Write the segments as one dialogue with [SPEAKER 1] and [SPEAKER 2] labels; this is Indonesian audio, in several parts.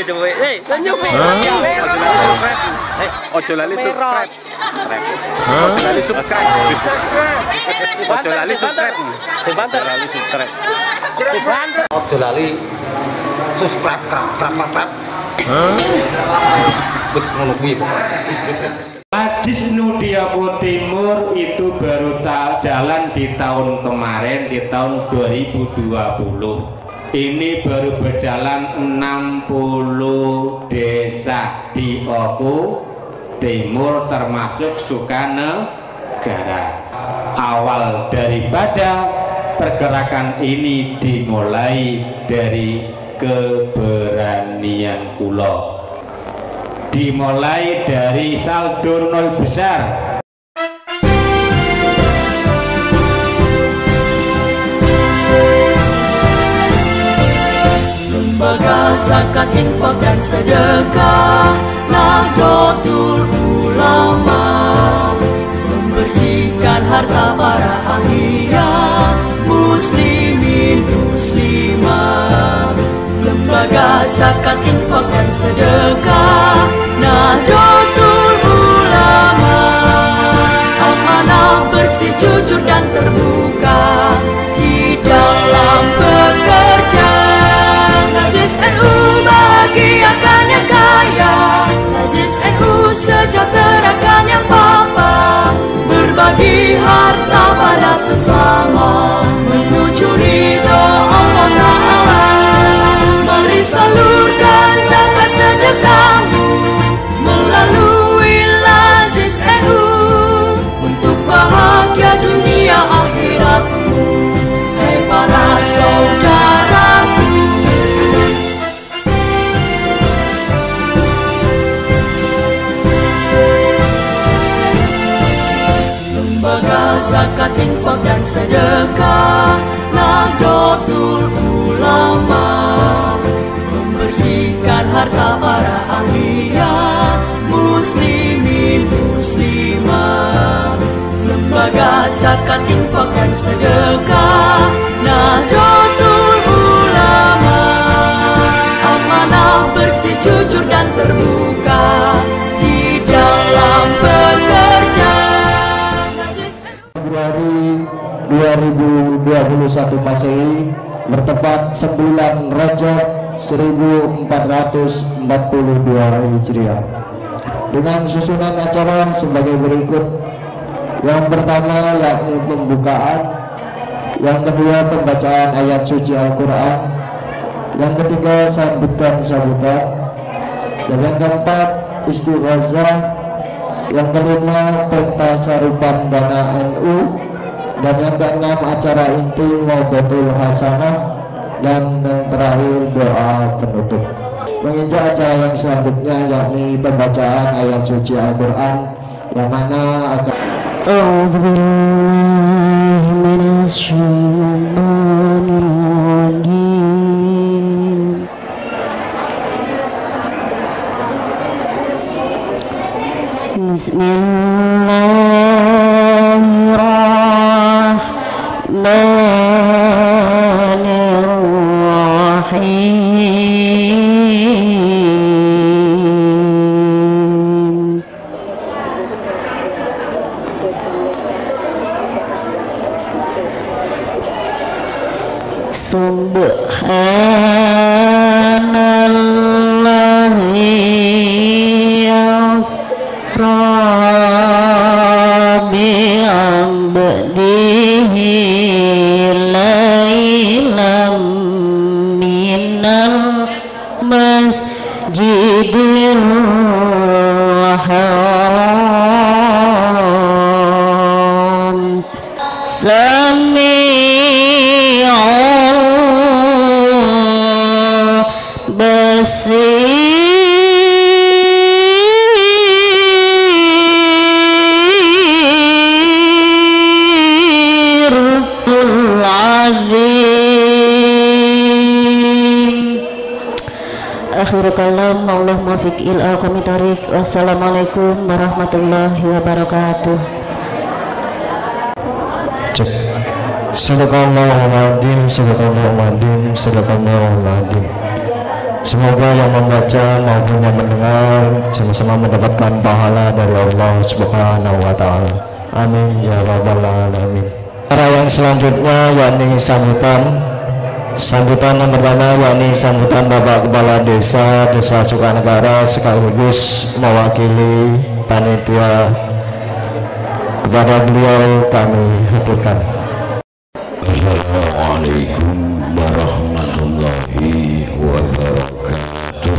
[SPEAKER 1] coba. Senyum.
[SPEAKER 2] Ojo lali subscribe. Ojo lali subscribe. Ojo lali subscribe.
[SPEAKER 1] Dibanter.
[SPEAKER 2] Lali subscribe.
[SPEAKER 1] Dibanter.
[SPEAKER 3] Ojo lali subscribe krap. Wis ngono kuwi pokoke.
[SPEAKER 4] Majlis Nudiapo Timur itu baru jalan di tahun kemarin, di tahun 2020. Ini baru berjalan 60 desa di Oku Timur termasuk Sukanegara. Awal daripada pergerakan ini dimulai dari keberanian kula. Dimulai dari saldo nol besar.
[SPEAKER 5] Lembaga zakat, infak dan sedekah Nahdlatul Ulama membersihkan harta para ahliya muslimin muslimah. Lembaga zakat, infak dan sedekah Nahdlatul Ulama, amanah bersih, jujur dan terbuka di dalam bekerja. Lazis NU bahagiakan yang kaya, Lazis NU sejahterakan yang papa, berbagi harta pada sesama menuju ridha Allah Ta'ala. Mari salurkan zakat sedekahmu melalui Lazis NU untuk bahagia dunia akhiratmu. Hai para saudaraku, lembaga zakat, infak dan sedekah Nahdlatul Ulama membersihkan harta para ahliya muslimin muslimah. Lembaga zakat, infak dan sedekah Nahdlatul Ulama, amanah bersih, jujur dan terbuka di dalam bekerja.
[SPEAKER 6] Februari 2021 Masehi bertepat 9 Rajab 1442 Hijriah dengan susunan acara sebagai berikut. Yang pertama yakni pembukaan, yang kedua pembacaan ayat suci Al-Quran, yang ketiga sambutan-sambutan, dan yang keempat istighazah, yang kelima pentasarupan dana NU, dan yang keenam acara inti Maudatul Hasanah, dan yang terakhir doa penutup. Menginjak acara yang selanjutnya yakni pembacaan ayat suci Al-Quran, yang mana akan
[SPEAKER 7] akhirul kalam. Allahumma fiq ila qami tariq. Wassalamualaikum warahmatullahi wabarakatuh.
[SPEAKER 6] cek. Sadaqallahul adzim, sadaqallahul adzim, sadaqallahul adzim. Semoga yang membaca maupun yang mendengar sama-sama mendapatkan pahala dari Allah Subhanahu wa Ta'ala. Amin ya rabbal alamin. Cara yang selanjutnya yakni sambutan yang pertama yakni sambutan Bapak Kepala Desa Sukanegara sekaligus mewakili panitia. Kepada beliau kami haturkan.
[SPEAKER 4] Assalamualaikum warahmatullahi wabarakatuh.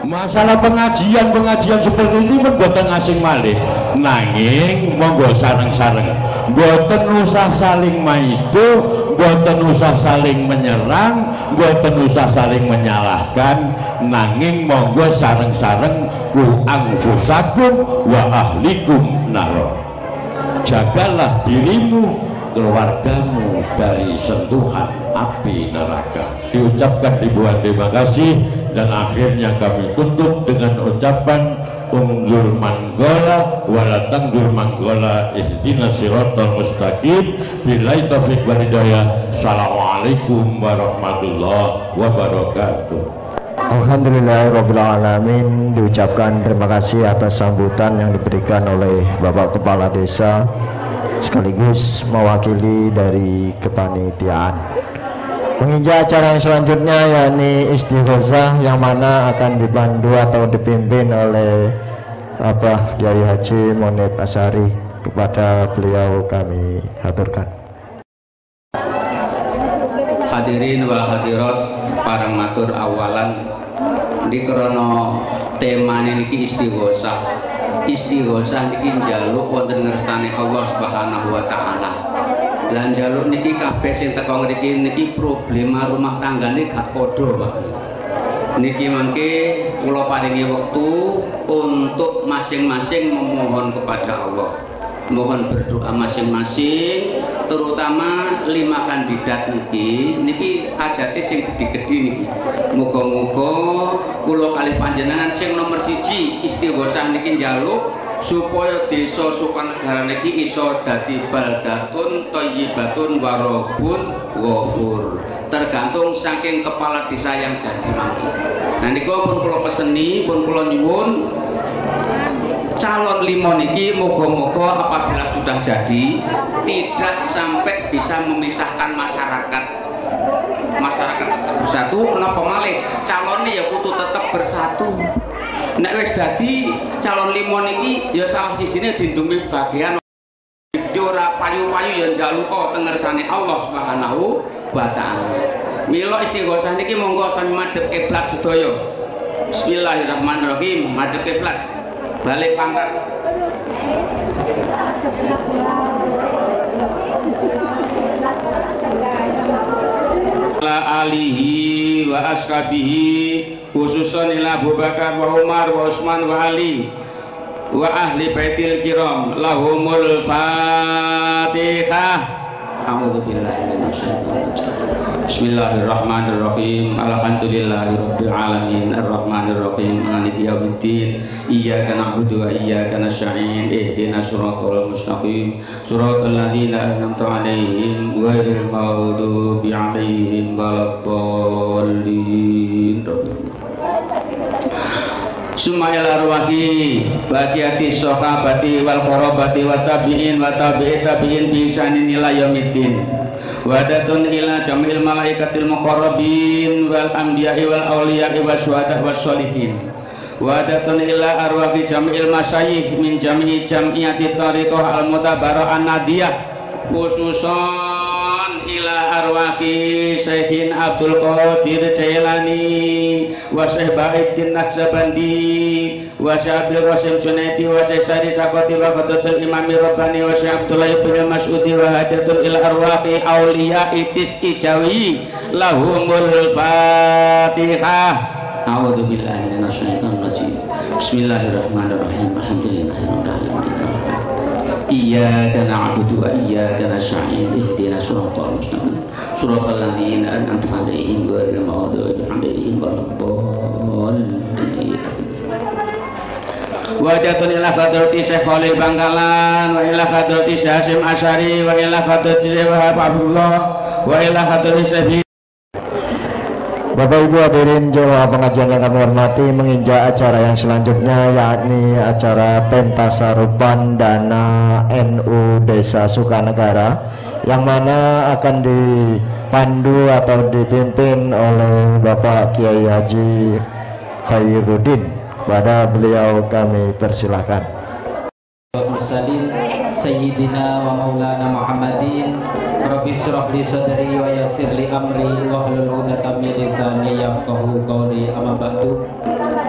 [SPEAKER 4] Masalah pengajian seperti ini mboten asing malih, nanging monggo sareng-sareng, mboten usah saling maido, mboten usah saling menyerang, mboten usah saling menyalahkan, nanging monggo sareng-sareng ku anfusakum wa ahlikum naro. Jagalah dirimu, keluargamu dari sentuhan api neraka. Diucapkan ribuan terima kasih, dan akhirnya kami tutup dengan ucapan undur manggola wala tanggur manggola ihdinas siratal mustaqim billahi taufiq wal hidayah. Assalamualaikum warahmatullahi wabarakatuh.
[SPEAKER 6] Alhamdulillahirabbil alamin. Diucapkan terima kasih atas sambutan yang diberikan oleh Bapak Kepala Desa sekaligus mewakili dari kepanitiaan. Menginjak acara yang selanjutnya yakni istighosah, yang mana akan dipandu atau dipimpin oleh Abah Kiai Haji Monib Asari. Kepada beliau kami haturkan.
[SPEAKER 8] Hadirin wal hadirat, parang matur awalan di krono tema niki istighosah. Istighosah niki njaluk wonten ngersane Allah Subhanahu wa Ta'ala. Lan njaluk niki kabeh sing teko ngriki niki problema rumah tanggane gak padha, Pak. Niki mangke kula paringi wektu untuk masing-masing memohon kepada Allah. Mohon berdoa masing-masing, terutama 5 kandidat niki hajate sing gede-gede niki. Muga-muga kula kalih panjenengan sing nomor 1 istighosah niki njaluk supaya desa Sukanegara niki iso dadi baldatun thayyibatun warabun ghafur. Tergantung saking kepala desa yang jadi mangke. Nah niku pun kula peseni, pun kula nyuwun calon 5 niki moga-moga apabila sudah jadi tidak sampai bisa memisahkan masyarakat bersatu. Napa malih calonnya ya kudu tetap bersatu. Nek wis dadi calon 5 niki ya salah sijine dindumi bagian ora payu-payu ya njaluka teng ngersane Allah Subhanahu wa Ta'ala. Mila istighosah niki monggo sami madhep kiblat sedaya. Bismillahirrahmanirrahim. Madhep kiblat. Balik pangkat. La alihi wa ashabihi khususan ila Abu Bakar wa Umar wa Utsman wa Ali wa ahli baitil kiram lahumul Fatihah. A'udzubillahi minasyaitonir rajim. Bismillahirrahmanirrahim. Alhamdulillahirabbil alamin arrahmanirrahim maliki yaumiddin. Iyyaka na'budu wa iyyaka nasta'in. Ihdinas siratal mustaqim. Siratal ladzina an'amta 'alaihim ghairil maghdubi 'alaihim waladdallin. Sumayal arwahi baqiyati sahabati wal qarabati wa tabi'in wa tabi'i tabi'in bi ihsanin ila yaumiddin. Wadatun ila jamil malaikatil muqarrabin wal anbiya'i wal awliya'i wasyuhada wassolihin. Wadatun ila arwahi jamil masyayikh min jami'i jam'iyati tariqah al mutabara'ah nadiyah, khususan ila arwahi Syekhin Abdul Qadir Jailani wa Syekh Baiddin Naqsabandi wa Syekh Abdul Qasim Junaidi wa Syekh Sari Sakoti wa Qadatul Imami Rabbani wa Syekh Abdullah bin Mas'udi wa hadatul ila arwahi awliya itis ijawi lahumul Fatihah. A'udzu billahi minasyaitonir rajim. Bismillahirrahmanirrahim. Alhamdulillahirabbil alamin. Iyyaka na'budu wa iyyaka nasta'in. Ihdinas siratal mustaqim. Siratal ladzina an'amta 'alaihim ghairil maghdubi 'alaihim waladdallin. Wa jatun ila hadrati Syekh Khalil Bangkalan wa ila hadrati Syekh Hasyim Asy'ari wa ila hadrati Syekh Wahab Abdullah wa ila hadrati Syekh.
[SPEAKER 6] Bapak Ibu hadirin jemaah pengajian yang kami hormati, menginjak acara yang selanjutnya yakni acara pentasarupan dana NU Desa Sukanegara, yang mana akan dipandu atau dipimpin oleh Bapak Kiai Haji Khairuddin. Pada beliau kami persilahkan.
[SPEAKER 9] Mursalin Sayyidina wa Maulana Muhammadin Rabbi syrah li sadri wa yassir li amri wahlul 'uqdatam min lisani yafqahu qawli, amma ba'du.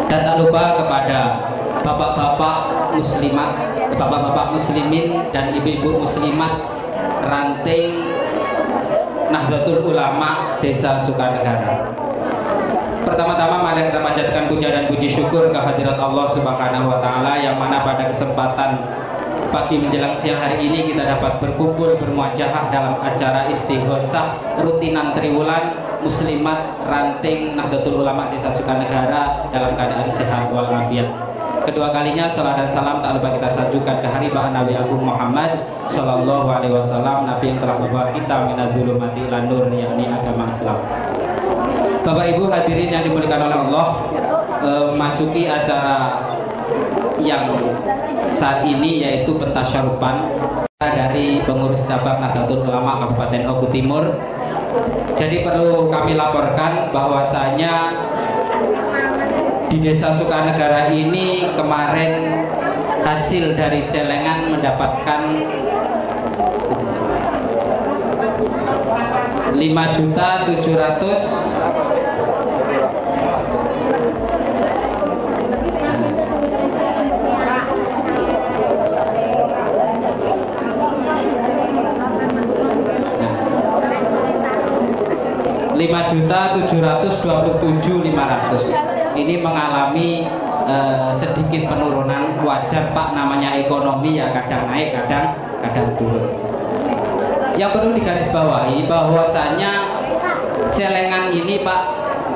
[SPEAKER 9] Dan tak lupa kepada bapak-bapak muslimat, bapak-bapak muslimin dan ibu-ibu muslimat ranting Nahdlatul Ulama Desa Sukanegara. Pertama-tama mari kita panjatkan puja dan puji syukur kehadirat Allah Subhanahu wa taala, yang mana pada kesempatan pagi menjelang siang hari ini kita dapat berkumpul bermuajahah dalam acara istighosah rutinan triwulan muslimat ranting Nahdlatul Ulama Desa Sukanegara dalam keadaan sehat walafiat. Kedua kalinya salat dan salam tak lupa kita sanjungkan ke haribah Nabi Agung Muhammad sallallahu alaihi wasallam, Nabi yang telah membawa kita minadzulumati ilan nur, yakni agama Islam. Bapak Ibu hadirin yang dimuliakan oleh Allah, masuki acara yang saat ini yaitu pentasyarupan dari pengurus cabang Nahdlatul Ulama Kabupaten Oku Timur. Jadi perlu kami laporkan bahwasanya di Desa Sukanegara ini kemarin hasil dari celengan mendapatkan 5.700.000 5.727.500. Ini mengalami sedikit penurunan, wajar Pak, namanya ekonomi ya, kadang naik kadang turun. Yang perlu digarisbawahi bahwasanya celengan ini Pak,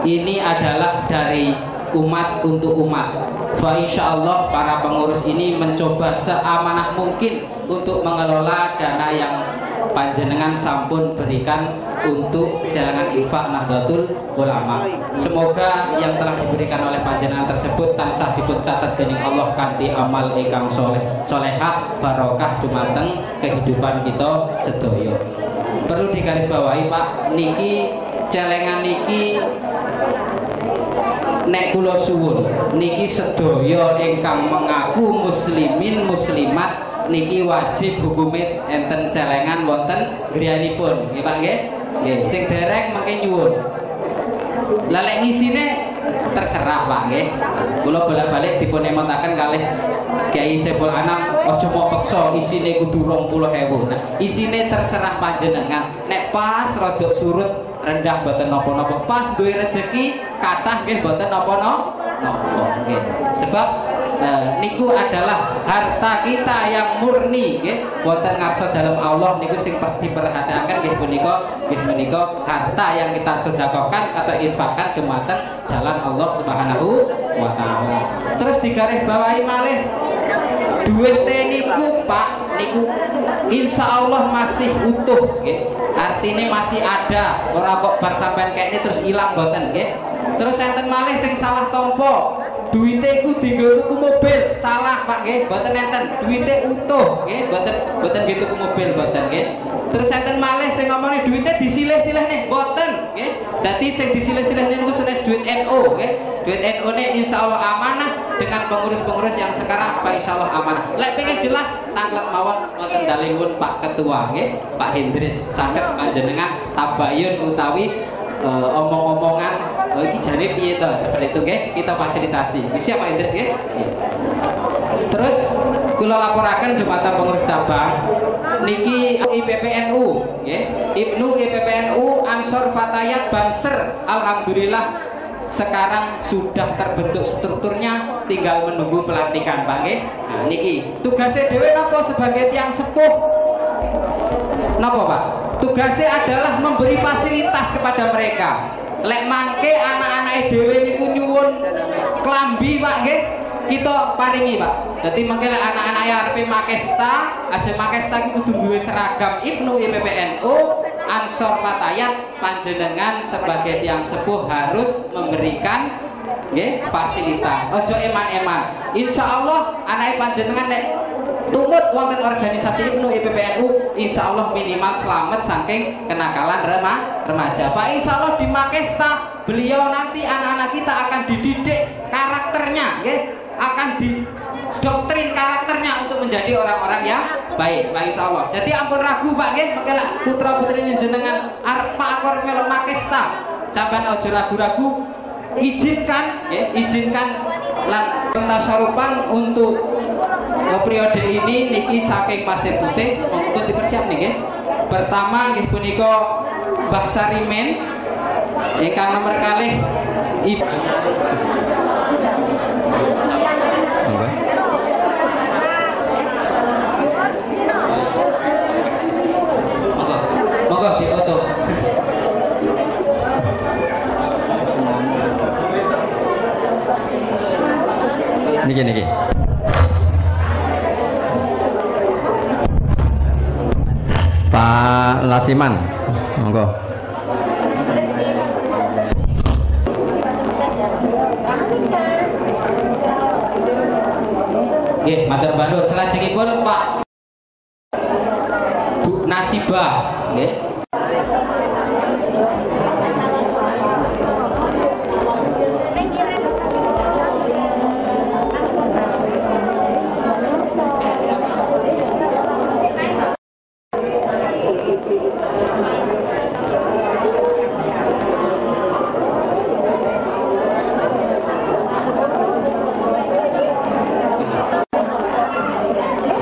[SPEAKER 9] ini adalah dari umat untuk umat. Fa insyaallah para pengurus ini mencoba seamanah mungkin untuk mengelola dana yang panjenengan sampun berikan untuk celengan infak Nahdlatul Ulama. Semoga yang telah diberikan oleh panjenengan tersebut tansah dipun catet dening Allah kanthi amal ingkang solehah barokah dumateng kehidupan kita sedaya. Perlu digarisbawahi Pak, niki celengan niki nek kula suwun niki sedaya ingkang mengaku muslimin muslimat niki wajib hukumit enten celengan wonten griyanipun, nggih Pak nggih. Nggih, sing dereng mengke nyuwun. Lah lek ngisine terserah Pak nggih. Kula bolak-balik dipun emotaken kalih Kiai Saiful Anam, aja mok peksa isine kudu 20.000. Nah, isine terserah panjenengan. Nek pas rodok surut rendah mboten napa-napa, pas duwe rezeki kathah nggih mboten napa-napa. Nggih. Sebab niku adalah harta kita yang murni nggih wonten ngarsa dalem Allah niku sing diperhatikan nggih menika harta yang kita sedekahkan atau infakkan dumateng jalan Allah Subhanahu wa taala. Terus digarisbawahi malih duit niku Pak niku insyaallah masih utuh nggih. Artine masih ada, ora kok bar sampean kayak ini terus ilang mboten nggih. Terus enten malih sing salah tampa. Duite iku dienggo tuku mobil, salah Pak nggih, mboten enten. Duite utuh nggih, mboten nggih tuku mobil mboten nggih. Terus enten malih sing ngomongin duite disilih-silih nih, mboten nggih. Dadi sing disilih-silih niku senes duit NU nggih. Duit NU ne insyaallah amanah dengan pengurus-pengurus yang sekarang Pak insyaallah amanah. Lek pengen jelas tanglet mawon wonten dalipun Pak Ketua nggih, Pak Hendris saged panjenengan tabayun utawi omong-omongan iki jane piye to seperti itu nggih kita fasilitasi. Siapa Indris nggih? Terus kula laporaken dumateng pengurus cabang niki IPPNU nggih. Ibnu IPPNU Ansor Fatayat Banser alhamdulillah sekarang sudah terbentuk strukturnya, tinggal menunggu pelantikan Pak nggih. Nah niki tugasnya dhewe napa sebagai tiang sepuh? Napa Pak? Tugasnya adalah memberi fasilitas kepada mereka. Lek mangke anak-anak dhewe niku nyuwun klambi Pak nggih, kita paringi Pak. Dadi mangke lek anak-anak arepe makesta, aja makesta iki kudu duwe seragam Ibnu IPPNU, ansor patayat panjenengan sebagai tiang sepuh harus memberikan fasilitas. Ojo eman-eman. Insya Allah anak panjenengan nek tumut wonten organisasi IPNU IPPNU, insya Allah minimal selamat saking kenakalan remaja. Pak, insya Allah di Makesta beliau nanti anak-anak kita akan dididik karakternya, akan didoktrin karakternya untuk menjadi orang-orang yang baik. Pak, insya Allah. Jadi ampun ragu Pak, makanya putra putri jenengan Pak Akor melo Makesta, sampean ojo ragu-ragu. Izinkan lan tasyarupan untuk periode ini niki saking Pasir Putih monggo dipersiap niki. Pertama nggih punika Mbah Sarimen ingkang nomor kalih Ibu monggo dipoto. Niki Pak Lasiman, monggo. Nggih, matur bandur. Salajengipun Pak Bu Nasibah, nggih.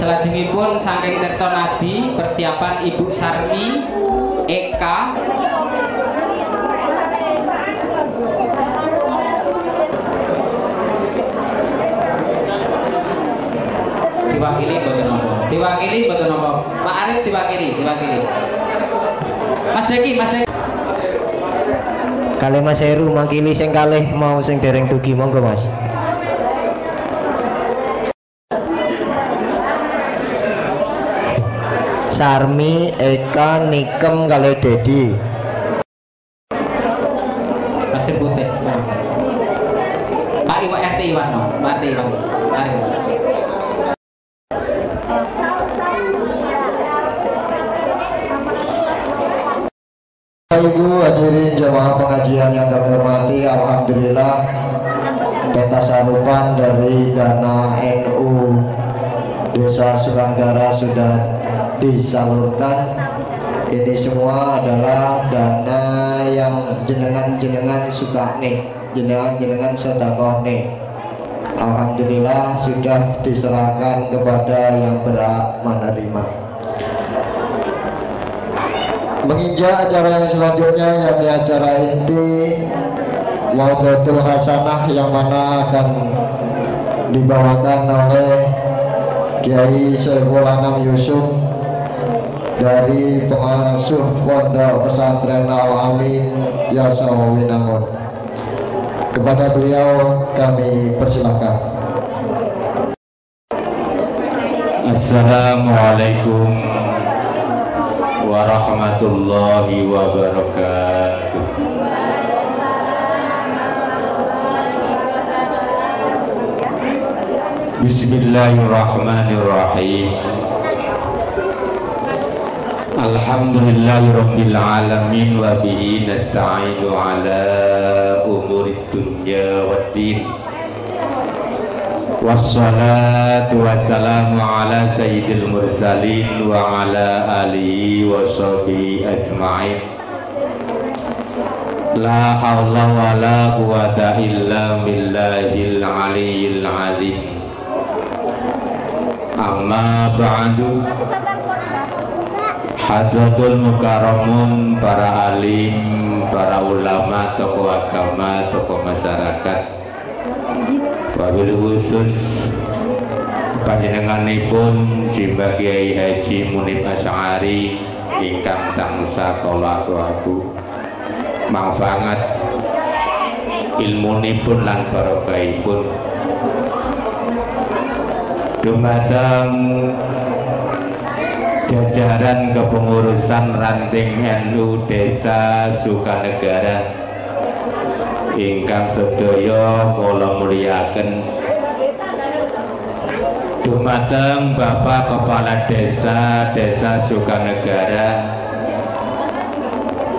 [SPEAKER 9] Selajengipun saking Tirto Nadi persiapan Ibu Sarmi Eka diwakili mboten napa Pak Arif diwakili Mas Deki
[SPEAKER 6] Kali Mas Heru makili sing kalih mau sing dereng dugi monggo Mas. Sarmi, Eka, Nikem, kali Dedi.
[SPEAKER 9] Pasir Putih. Pak Iwan RT Iwan, Pak RT Iwan. Mari.
[SPEAKER 6] Ibu hadirin jamaah pengajian yang kami hormati, alhamdulillah tasarupan dari dana NU Desa Sukanggara sudah disalurkan. Ini semua adalah dana yang jenengan suka nih, jenengan sedekah nih. Alhamdulillah sudah diserahkan kepada yang berhak menerima. Menginjak acara yang selanjutnya, yakni acara inti Maudhatul Hasanah yang mana akan dibawakan oleh Kiai Syaiful Anam Yusuf dari pengasuh Pondok Pesantren Al-Amin Yasawinangun. Kepada beliau kami persilakan.
[SPEAKER 4] Assalamualaikum warahmatullahi wabarakatuh. Bismillahirrahmanirrahim. Alhamdulillahirabbil alamin wa bihi nasta'inu ala umurid dunya waddin. Wassalatu wassalamu ala sayyidil mursalin wa ala alihi wa sahbihi ajma'in. La hawla wa la quwata illa billahil aliyyil azim. Amma ba'du. Hadratul mukarramun, para alim, para ulama, tokoh agama, tokoh masyarakat, wabil khusus panjenenganipun Simbah Kiai Haji Munib Asy'ari ingkang tansah kula aturaken manfaat ilmunipun lan barokahipun dumateng jajaran kepengurusan ranting NU Desa Sukanegara ingkang sedaya kula mulyakaken, dumateng Bapak Kepala Desa Sukanegara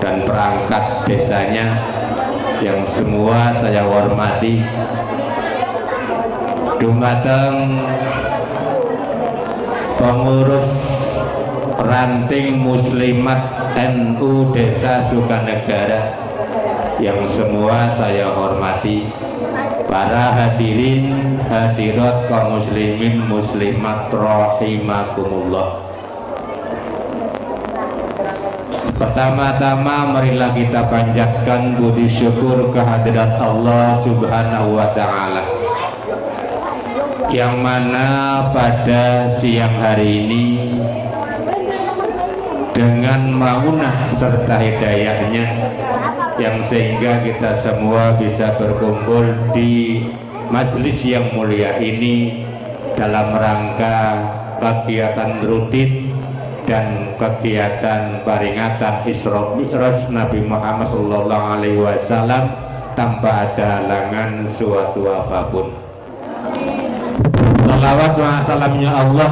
[SPEAKER 4] dan perangkat desanya yang semua saya hormati, dumateng pengurus ranting muslimat NU Desa Sukanegara yang semua saya hormati, para hadirin hadirat kaum muslimin muslimat rahimakumullah. Pertama-tama marilah kita panjatkan budi syukur kehadirat Allah Subhanahu wa Ta'ala, yang mana pada siang hari ini dengan maunah serta hidayahnya yang sehingga kita semua bisa berkumpul di majelis yang mulia ini dalam rangka kegiatan rutin dan kegiatan peringatan Isra Mi'raj Nabi Muhammad SAW tanpa ada halangan suatu apapun. Salawat wa salamnya Allah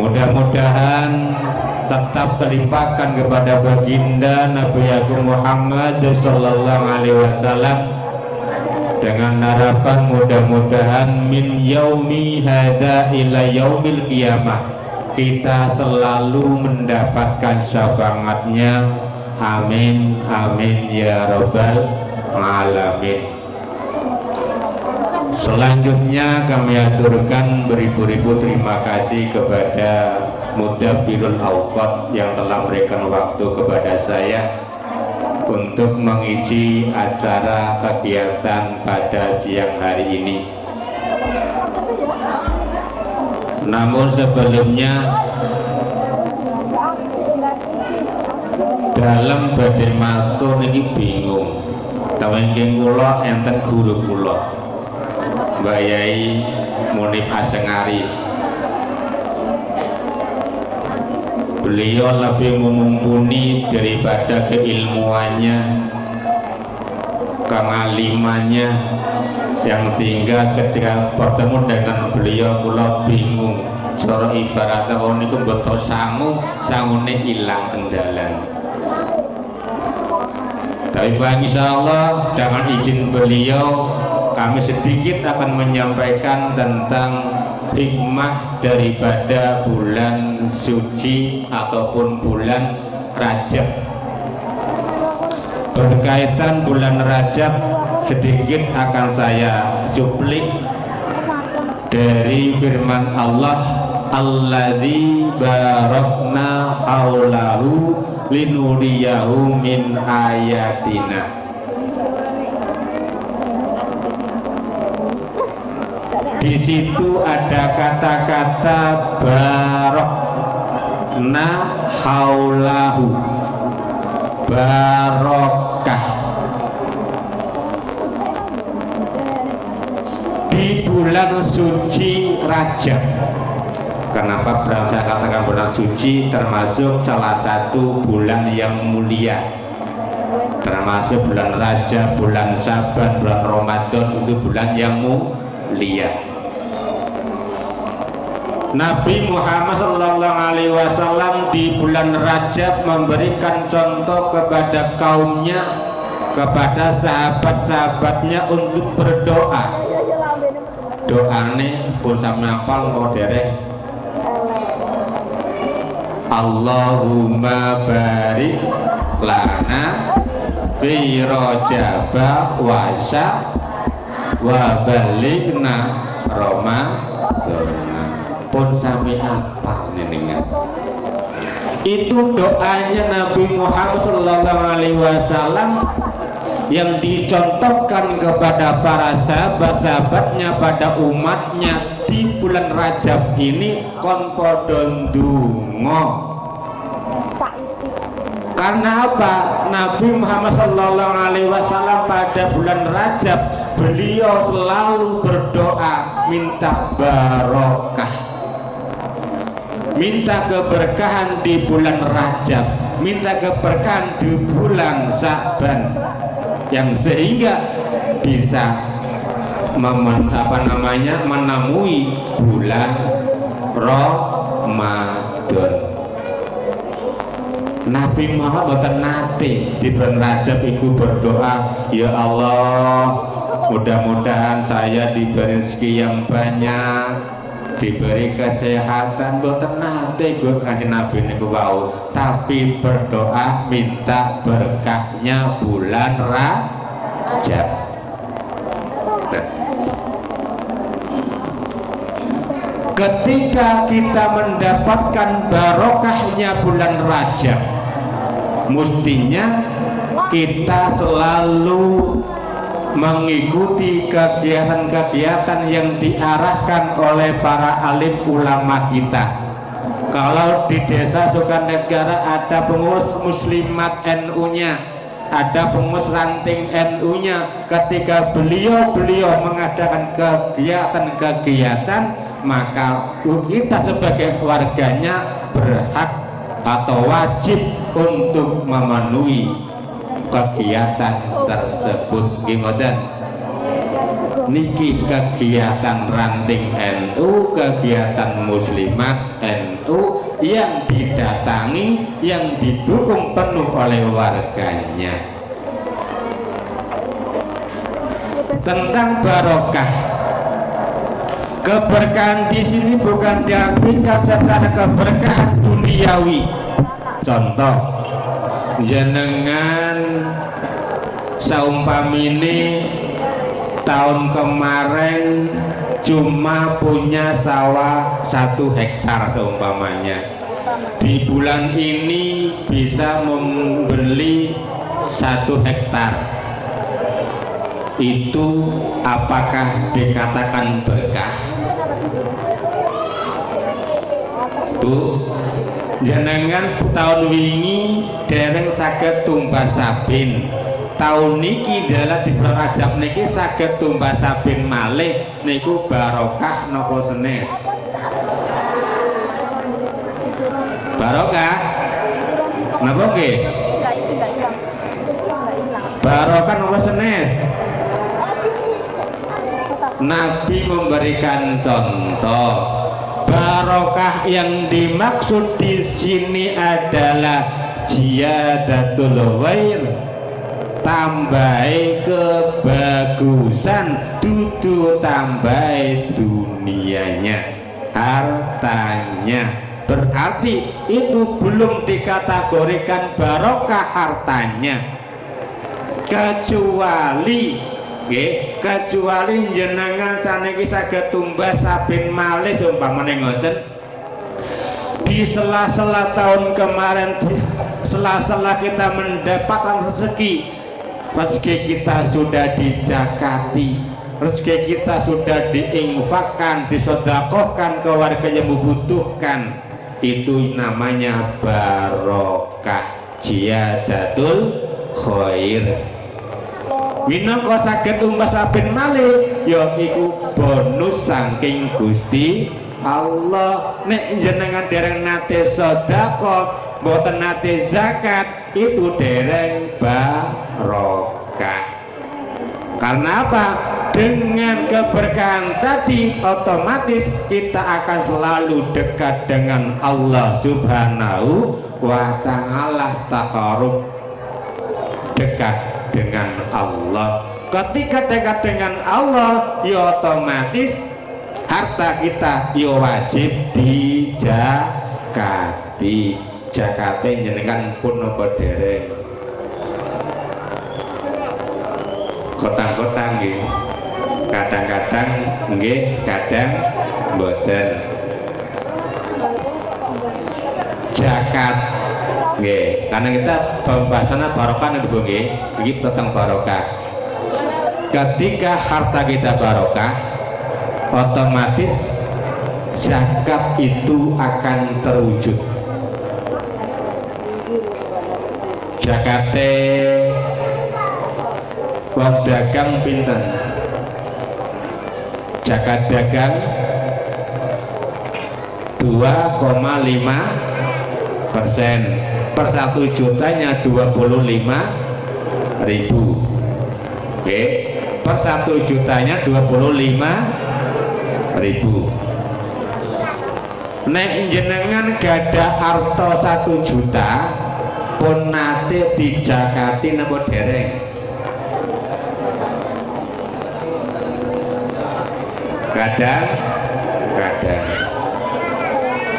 [SPEAKER 4] mudah-mudahan tetap terlimpahkan kepada baginda Nabi Agung Muhammad sallallahu alaihi wasallam, dengan harapan mudah-mudahan min yaumi hadza ila yaumil qiyamah kita selalu mendapatkan syafaatnya. Amin amin ya rabbal alamin. Selanjutnya kami aturkan beribu-ribu terima kasih kepada Mudabbirul Awqat yang telah memberikan waktu kepada saya untuk mengisi acara kegiatan pada siang hari ini. Namun sebelumnya dalam badhe matur niki bingung. Tawengking kula enten guru kula Mbak Yai Munib Asengari. Beliau lebih mumpuni daripada keilmuannya, kengalimannya, yang sehingga ketika bertemu dengan beliau kula bingung. Cara ibaratnya orang itu betul sangune hilang kendalan. Tapi insya Allah dengan izin beliau kami sedikit akan menyampaikan tentang hikmah daripada bulan suci ataupun bulan Rajab. Berkaitan bulan Rajab sedikit akan saya cuplik dari firman Allah, alladzi barakna haulahu linuriyahu min ayatina. Di situ ada kata-kata barakna haulahu, barokah. Di bulan suci Rajab. Kenapa saya katakan bulan suci? Termasuk salah satu bulan yang mulia, termasuk bulan Rajab, bulan Saban, bulan Ramadan, itu bulan yang mulia. Nabi Muhammad SAW di bulan Rajab memberikan contoh kepada kaumnya, kepada sahabat-sahabatnya untuk berdoa. Doane pun sami apal kok derek. Allahumma barik lana fi Rajab wa balighna Ramadan. Pun sami apa nenengan. Itu doanya Nabi Muhammad SAW yang dicontohkan kepada para sahabat-sahabatnya, pada umatnya di bulan Rajab ini kon padha ndonga. Karena apa? Nabi Muhammad SAW pada bulan Rajab beliau selalu berdoa minta barokah. minta keberkahan di bulan Rajab, minta keberkahan di bulan Sya'ban, yang sehingga bisa menemui bulan Ramadan. Nabi Muhammad boten nate di bulan Rajab iku berdoa, ya Allah, mudah-mudahan saya diberi rezeki yang banyak, diberi kesehatan. Boten nate Kanjeng Nabi niku wau, tapi berdoa minta berkahnya bulan Rajab. Ketika kita mendapatkan barokahnya bulan Rajab, mestinya kita selalu mengikuti kegiatan-kegiatan yang diarahkan oleh para alim ulama kita. Kalau di desa Sukanegara ada pengurus muslimat NU-nya, ada pengurus ranting NU-nya, ketika beliau mengadakan kegiatan-kegiatan, maka kita sebagai warganya berhak atau wajib untuk memenuhi kegiatan tersebut. Gimana? Niki kegiatan ranting NU, kegiatan muslimat NU yang didatangi, yang didukung penuh oleh warganya. Tentang barokah, keberkahan di sini bukan diartikan secara keberkahan duniawi. Contoh, jenengan saumpamine tahun kemarin cuma punya sawah 1 hektar seumpamanya, di bulan ini bisa membeli 1 hektar, itu apakah dikatakan berkah? Bu, jenengan tahun wingi dereng saged tumbas sabin, tahun niki dalam di bulan Rajab niki saged tumbas sabin malih, niku barokah napa senes? Barokah napa nggih? Barokah napa senes? Nabi memberikan contoh. Barokah yang dimaksud di sini adalah ziyadatul ghair, tambahi kebagusan, dudu tambahi dunianya, hartanya. Berarti itu belum dikategorikan barokah hartanya, kecuali jenengan saniki saged tumbas sabin malih seumpamane ngoten, di sela-sela tahun kemarin, sela-sela kita mendapatkan rezeki kita sudah dijakati, rezeki kita sudah diinfakkan, disedekahkan ke warga yang membutuhkan. Itu namanya barokah, ziyadatul khair. Minangka saged tumbas sabin malih, ya iku bonus saking Gusti Allah. Nek jenengan dereng nate sedekah, mboten nate zakat, itu dereng barokah. Karena apa? Dengan keberkahan tadi otomatis kita akan selalu dekat dengan Allah Subhanahu wa ta'ala, taqarrub, dekat dengan Allah. Ketika dekat dengan Allah, ya otomatis harta kita ya wajib dijakati. Jakate jenengan pun napa dereng? Kotang-kotang nggih. Kadang-kadang nggih, kadang mboten. Zakat nggih, karena kita pembahasannya barokah niku nggih, iki tentang barokah. Ketika harta kita barokah, otomatis zakat itu akan terwujud. Zakate wong dagang pinten? Zakat dagang 2,5%. Per 1 jutanya 25.000. Oke, per 1 jutanya 25.000. Nek jenengan gada harta 1 juta pun nate dijakati napa dereng? Kadang.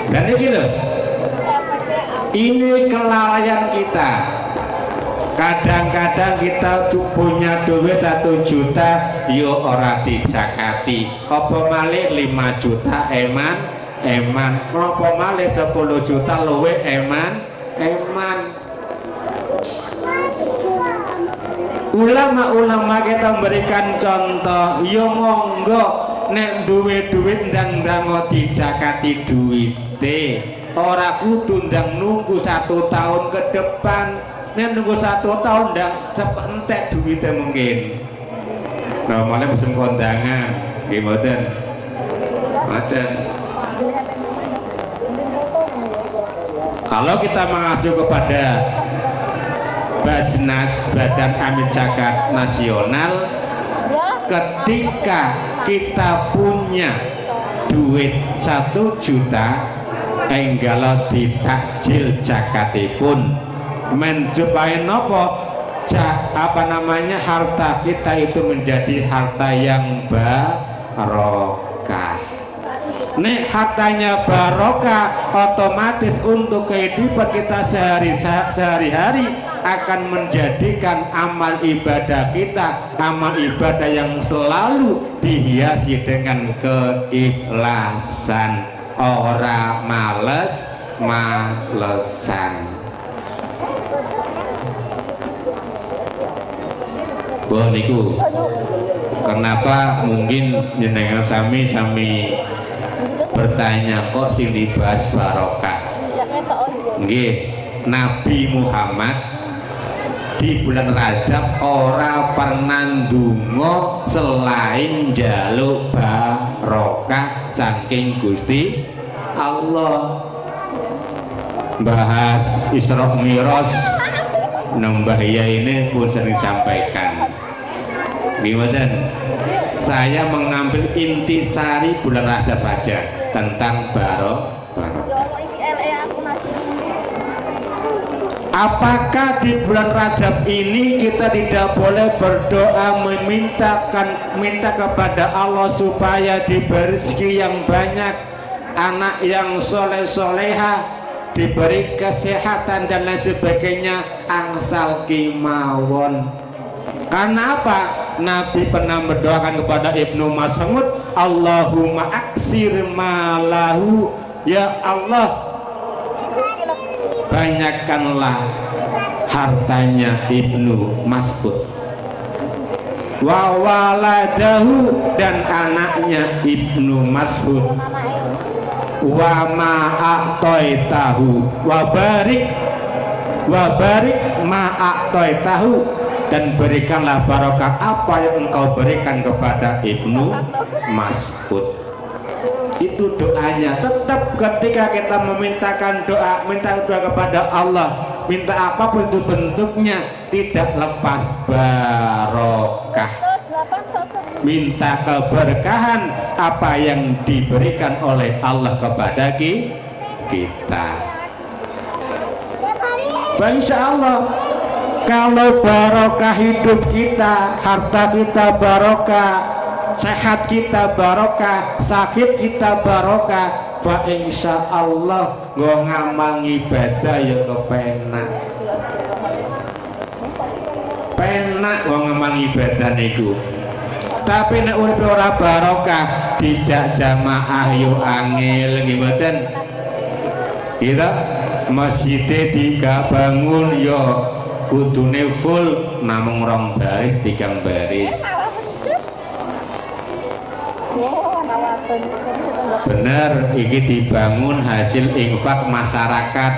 [SPEAKER 4] Dan ini loh, ini kelalaian kita. Kadang-kadang kita punya duit 1 juta, yo ora dijakati. Apa malih 5 juta eman. Apa malih 10 juta luwe eman. Ulama-ulama kita memberikan contoh, yo monggo nek duwe-duit ndang dijakati duwite. Ora kudu ndang nunggu 1 tahun ke depan. Nek nunggu 1 tahun ndang entek duwite mungkin. Nah, malah musim kondangan, nggih mboten. Kalau kita mengacu kepada Basnas, Badan Amil Zakat Nasional, ketika kita punya duit 1 juta, enggalo ditakjil zakatipun men supaya nopo harta kita itu menjadi harta yang barokah. Nek hartanya barokah, otomatis untuk kehidupan kita sehari-hari akan menjadikan amal ibadah kita, amal ibadah yang selalu dihiasi dengan keikhlasan, ora males-malesan. Bon niku kenapa mungkin jenengan sami bertanya kok sing dibahas barokah. Nggih, Nabi Muhammad di bulan Rajab ora pernah ndonga selain njaluk barokah saking Gusti Allah. Bahas Isra Mi'raj Mbah Yai ini pun sering sampaikan. Gimana? Saya mengambil intisari bulan Rajab aja tentang barokah. Apakah di bulan Rajab ini kita tidak boleh berdoa minta kepada Allah supaya diberi rezeki yang banyak, anak yang soleh-soleha, diberi kesehatan dan lain sebagainya, angsal kimawon. Karena apa? Nabi pernah berdoakan kepada Ibnu Mas'ud, Allahumma aksir malahu, ya Allah banyakkanlah hartanya Ibnu Mas'ud, wa waladahu dan anaknya Ibnu Mas'ud, wa ma'a'taitahu wa barik ma'a'taitahu, dan berikanlah barokah apa yang engkau berikan kepada Ibnu Mas'ud. Itu doanya. Tetap ketika kita minta doa kepada Allah, minta apapun itu bentuknya, tidak lepas barokah. Minta keberkahan apa yang diberikan oleh Allah kepada kita. Insya Allah kalau barokah hidup kita, harta kita barokah, sehat kita barokah, sakit kita barokah, fa insya Allah nggo ngamal ibadah ya kepenak. Penak nggo ngamal ibadah niku. Tapi nek urip ora barokah, dijak jamaah yo angel nggih mboten. Kita masjidnya tiga bangun yo kudune full, namung 2 baris 3 baris. Bener, iki dibangun hasil infak masyarakat.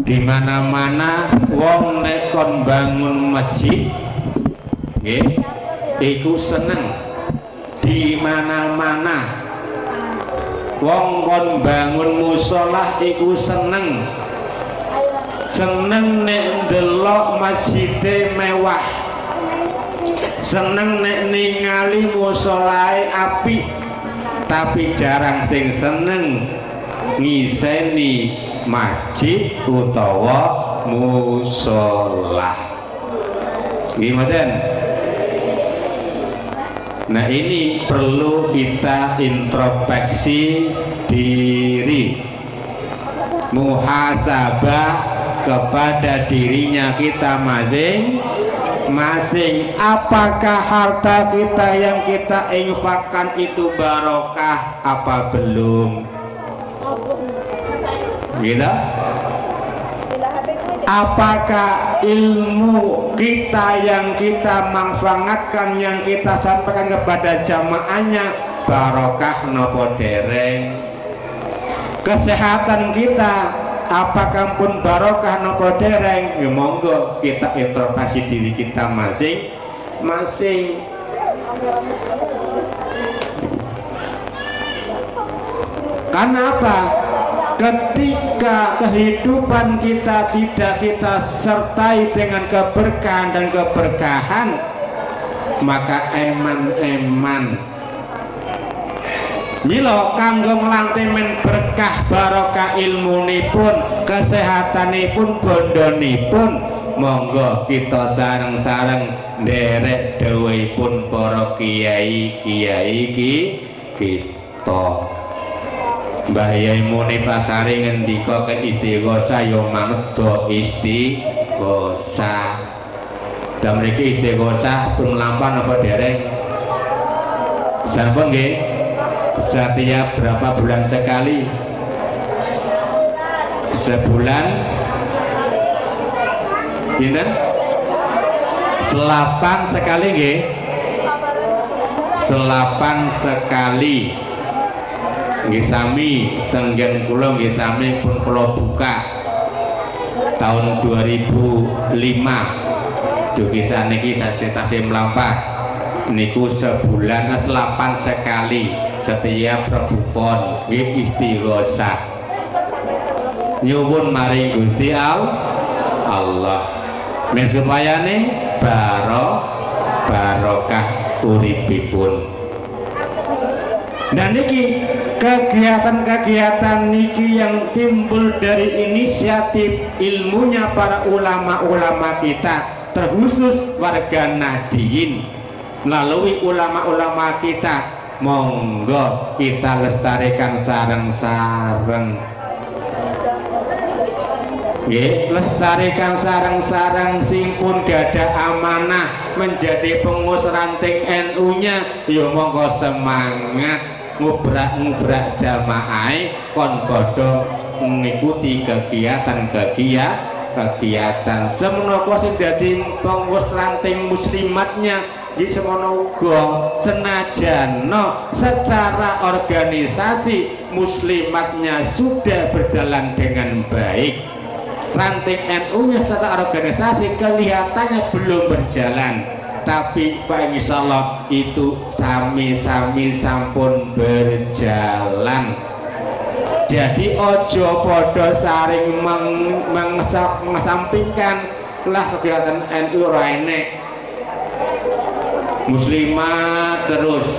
[SPEAKER 4] Di mana-mana wong nek kon bangun masjid, nggih, iku seneng. Di mana-mana wong kon bangun musholah iku seneng nek ndelok masjide mewah, seneng nek ningali musholae apik, tapi jarang sing seneng ngiseni masjid utawa musholah. Gimana? Nah ini perlu kita introspeksi diri, muhasabah kepada dirinya kita masing-masing. Apakah harta kita yang kita infakkan itu barokah apa belum? Gitu? Apakah ilmu kita yang kita manfaatkan, yang kita sampaikan kepada jamaahnya barokah nopo dereng? Kesehatan kita apakah pun barokah nopo dereng? Ya monggo kita introspeksi diri kita masing-masing. Karena apa? Ketika kehidupan kita tidak kita sertai dengan keberkahan dan keberkahan, maka eman milo kanggo nglantemen berkah barokah ilmunipun, kesehatanipun, bondonipun, monggo kita sareng-sareng nderek dawuhipun para kiai kita. Mbah Yai Muni Pasari ngendika ke istighosah yo manut do istighosah. Dan mriki istighosah pun lampah napa dereng? Sampun nggih? Setiap berapa bulan sekali? Sebulan? Pinten? Selapan sekali nggih? Selapan sekali. Nggih sami tenggen kula nggih sami pun kula buka tahun 2005. Dukisan niki tasih mlampah niku sebulan selapan sekali setiap Rebu Pon nggih istighosah nyuwun maring Gusti Allah men supayane barokah uripipun. Dan niki kegiatan-kegiatan niki yang timbul dari inisiatif ilmunya para ulama-ulama kita, terkhusus warga Nahdiyin melalui ulama-ulama kita, monggo kita lestarikan sareng-sareng. Lestarikan sareng-sareng sing pun gada amanah menjadi pengurus ranting NU-nya, yo monggo semangat ngubrak jamaah kon padha mengikuti kegiatan semono sing dadi pengurus ranting muslimatnya di semono uga senajan secara organisasi muslimatnya sudah berjalan dengan baik, ranting NU-nya secara organisasi kelihatannya belum berjalan, tapi insyaallah itu sami-sami sampun berjalan. Jadi ojo podo saring mengesampingkan lah kegiatan NU raine muslimat, terus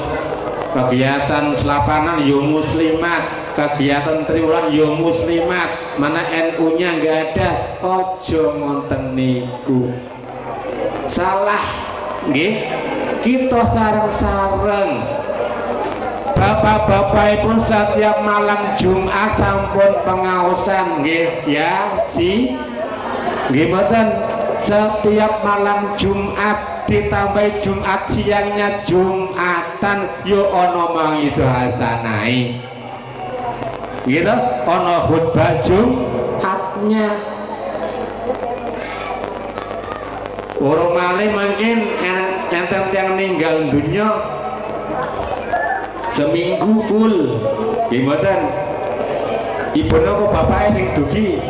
[SPEAKER 4] kegiatan selapanan yo muslimat, kegiatan triwulan yo muslimat, mana NU-nya nggak ada, ojo ngonten niku salah. Nggih, kita sareng-sareng bapak-bapak pun setiap malam Jumat sampun pengaosan nggih ya nggih mboten, setiap malam Jumat ditambah Jumat siangnya Jumatan yo ana mangido hasanai gitu, ana khutbah Jumatnya. Orang malih mungkin enten yang ninggal dunia seminggu full, gimana? Ibu nopo bapaknya sing dugi,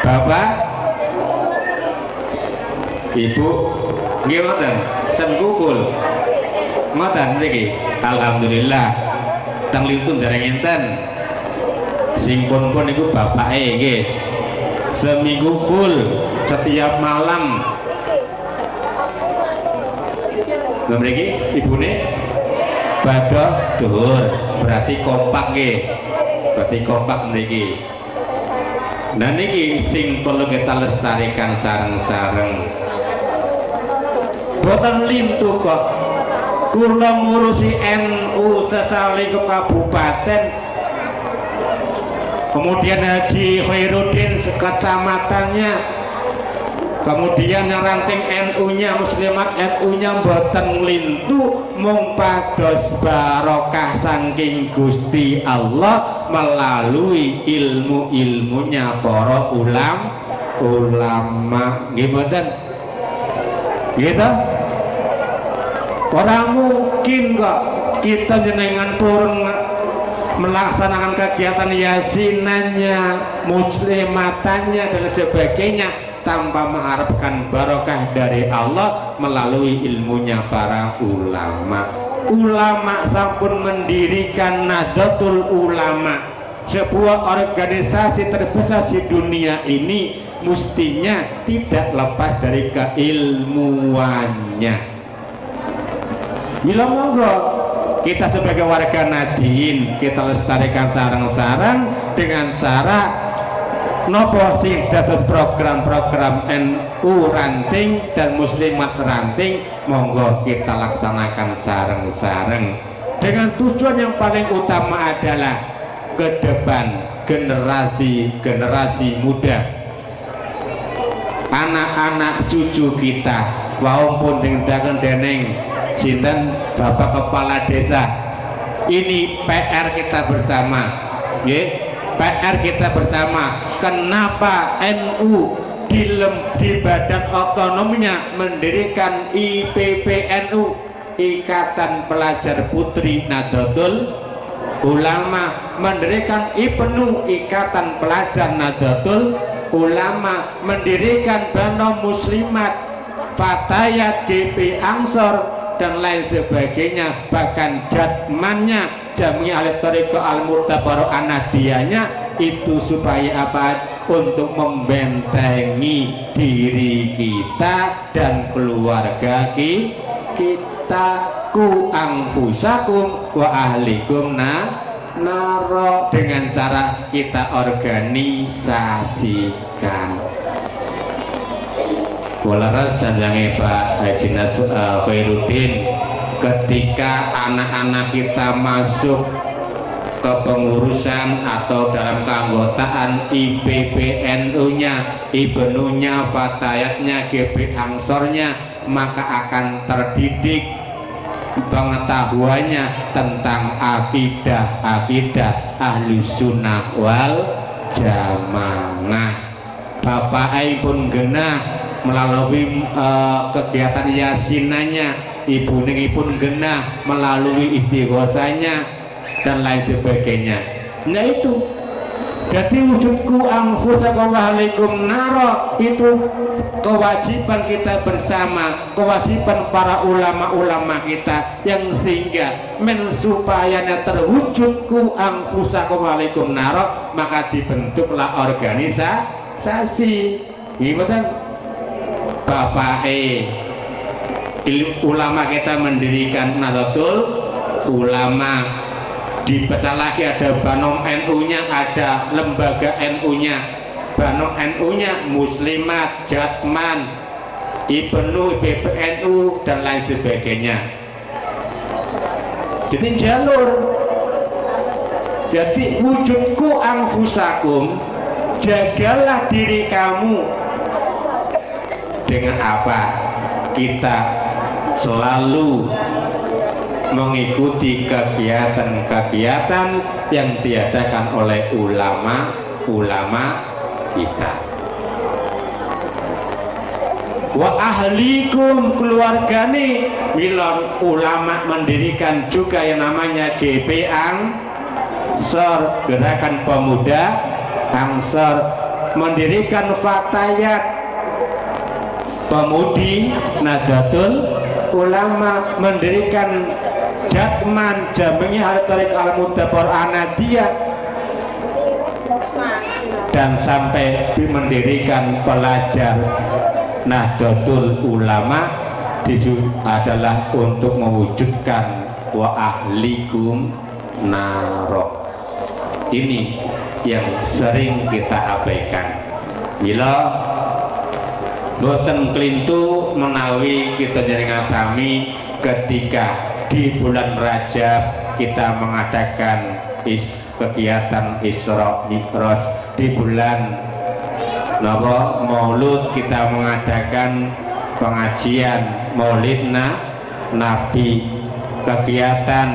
[SPEAKER 4] bapak, ibu, gimana? Seminggu full, ngoten niki. Alhamdulillah. teng Lintung dereng enten. Sing pun niku bapake nggih. Seminggu full setiap malam. Lha mriki ibune badhe dhuwur, berarti kompak nggih. Berarti kompak mriki. Nah niki sing perlu kita lestarikan sareng-sareng. Boten lintu kok kula ngurusi NU secalingkup kabupaten, kemudian Haji Khairuddin sekecamatannya, kemudian yang ranting NU-nya muslimat NU-nya mboten lintu, mung pados barokah saking Gusti Allah melalui ilmu-ilmunya para ulama nggih mboten gitu. Orang mungkin kok kita jenengan purun melaksanakan kegiatan yasinannya, muslimatannya dan sebagainya tanpa mengharapkan barokah dari Allah melalui ilmunya para ulama. Ulama sampun mendirikan Nahdlatul Ulama, sebuah organisasi terbesar di dunia ini, mestinya tidak lepas dari keilmuannya. Bila monggo kita sebagai warga Nadien kita lestarikan sarang-sarang dengan cara nopo sing dados program-program NU ranting dan muslimat ranting, monggo kita laksanakan sareng-sareng dengan tujuan yang paling utama adalah ke depan generasi muda, anak-anak cucu kita walaupun dengan deneng sinten Bapak Kepala Desa. Ini PR kita bersama, nggih. PR kita bersama. Kenapa NU di badan otonomnya mendirikan IPPNU, Ikatan Pelajar Putri Nahdlatul Ulama, mendirikan IPNU, Ikatan Pelajar Nahdlatul Ulama, mendirikan Bano Muslimat, Fatayat, GP Ansor dan lain sebagainya, bahkan jatmannya Jami Al-Thariqah Al-Murtabaroh Anadiyanya itu supaya apa? Untuk membentengi diri kita dan keluarga kita, ku anfusakum wa ahlikum naro, dengan cara kita organisasikan. Walaras sanjange Pak Haji Khairuddin, ketika anak-anak kita masuk ke pengurusan atau dalam keanggotaan IPPNU-nya, IPNU-nya, Fatayatnya, GP Angsornya, maka akan terdidik pengetahuannya tentang akidah Ahlus Sunnah wal Jamaah. Bapak pun genah melalui kegiatan yasinannya, ibu pun genah melalui istighosanya dan lain sebagainya. Nah itu jadi wujudku anfusakum wa alaikum naro, itu kewajiban kita bersama, kewajiban para ulama-ulama kita, yang sehingga supaya terwujudku anfusakum wa alaikum naro, maka dibentuklah organisasi. Gimana Bapak ulama kita mendirikan Nahdlatul Ulama, di besar lagi ada Banom NU-nya, ada lembaga NU-nya, Banom NU-nya, Muslimat, Jatman, IPNU, IPPNU dan lain sebagainya. Jadi jalur, jadi wujudku anfusakum, jagalah diri kamu. Dengan apa? Kita selalu mengikuti kegiatan-kegiatan yang diadakan oleh ulama-ulama kita. Wa ahlikum, keluargane milon ulama mendirikan juga yang namanya GP Ansor, Gerakan Pemuda Ansor, mendirikan Fatayat, Pemudi Nahdlatul Ulama, mendirikan Jatman Jami'i Ahli Thariqah Al-Mudabar Anadiyah, dan sampai mendirikan pelajar Nahdlatul Ulama adalah untuk mewujudkan wa ahlikum naro. Ini yang sering kita abaikan. Bila boten klintu menawi kita jaringan sami ketika di bulan Rajab kita mengadakan kegiatan Isra Mi'raj, di bulan Maulud kita mengadakan pengajian Maulid Nabi, kegiatan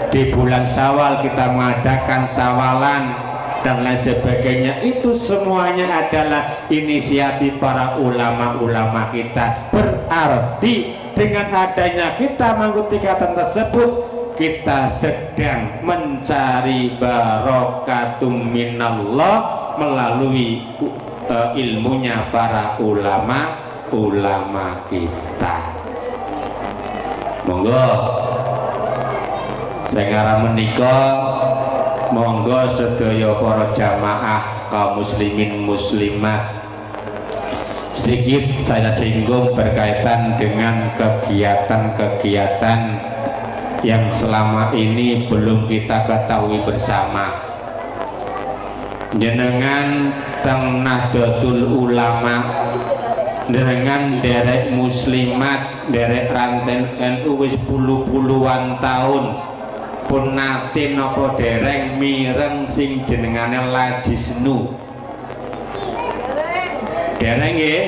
[SPEAKER 4] di bulan Syawal kita mengadakan Syawalan dan lain sebagainya. Itu semuanya adalah inisiatif para ulama-ulama kita. Berarti dengan adanya kita mengikuti kegiatan tersebut, kita sedang mencari barokatum minallah melalui ilmunya para ulama kita. Monggo saya menika, monggo sedaya para jamaah kaum muslimin muslimat, sedikit saya singgung berkaitan dengan kegiatan-kegiatan yang selama ini belum kita ketahui bersama. Jenengan teng Nahdlatul Ulama, jenengan derek muslimat, derek ranten NU wis puluh-puluhan tahun, pun nate napa dereng mireng sing jenengane Lajisnu. Dereng nggih?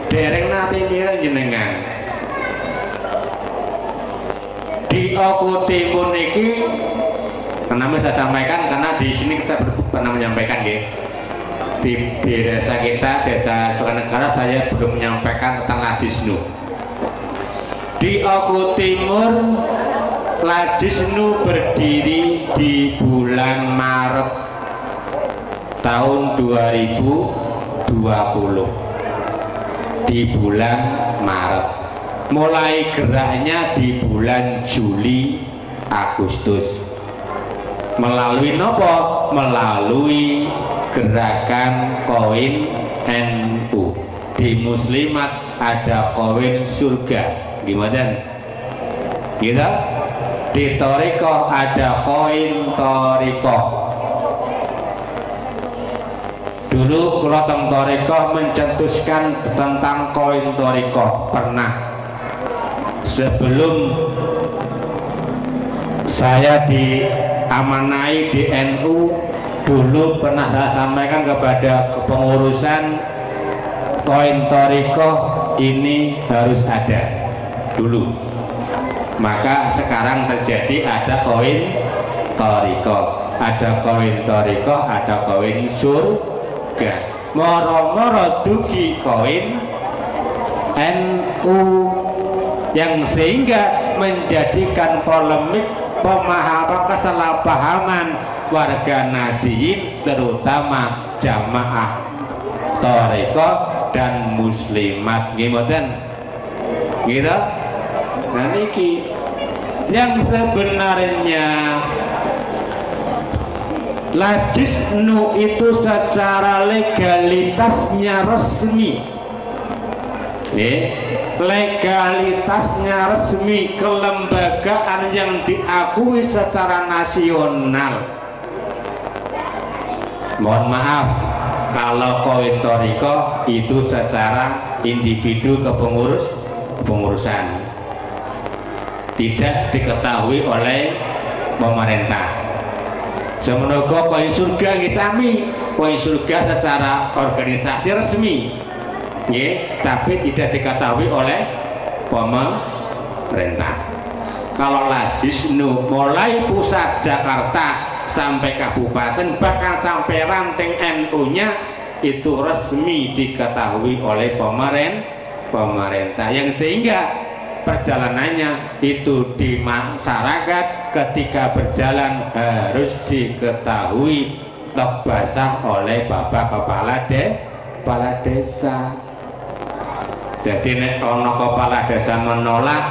[SPEAKER 4] Dereng nate mireng jenengan. Di Oku Timur niki, kenapa saya sampaikan, karena di sini kita pernah menyampaikan ya, di desa kita, desa Sukanegara, saya belum menyampaikan tentang Lajisnu. Di Oku Timur, Lajisnu berdiri di bulan Maret tahun 2020. Di bulan Maret. Mulai geraknya di bulan Juli Agustus. Melalui nopo? Melalui gerakan koin NU. Di muslimat ada koin surga. Gimana? Gitu? Di Thariqah ada koin Thariqah. Dulu kalau tentang Thariqah mencetuskan tentang koin Thariqah pernah. Sebelum saya diamanai di NU, dulu pernah saya sampaikan kepada kepengurusan, koin Thariqah ini harus ada dulu. Maka sekarang terjadi ada koin Thariqah, ada koin Thariqah, ada koin surga. Moro-moro dugi koin NU, yang sehingga menjadikan polemik, pemahaman, kesalahpahaman warga Nahdliyin, terutama jamaah Thariqah dan muslimat. Gimana? Gitu? Nah niki yang sebenarnya Lajisnu itu secara legalitasnya resmi, legalitasnya resmi, kelembagaan yang diakui secara nasional. Mohon maaf kalau koin Thariqah itu secara individu kepengurusan tidak diketahui oleh pemerintah. Semoga koin surga nggih sami, koin surga secara organisasi resmi, tapi tidak diketahui oleh pemerintah. Kalau Lajisnu mulai pusat Jakarta sampai kabupaten, bahkan sampai ranting NU-nya itu resmi diketahui oleh pemerintah, yang sehingga perjalanannya itu di masyarakat ketika berjalan harus diketahui tok basah oleh Bapak Kepala Desa. Jadi nek ono kepala desa menolak,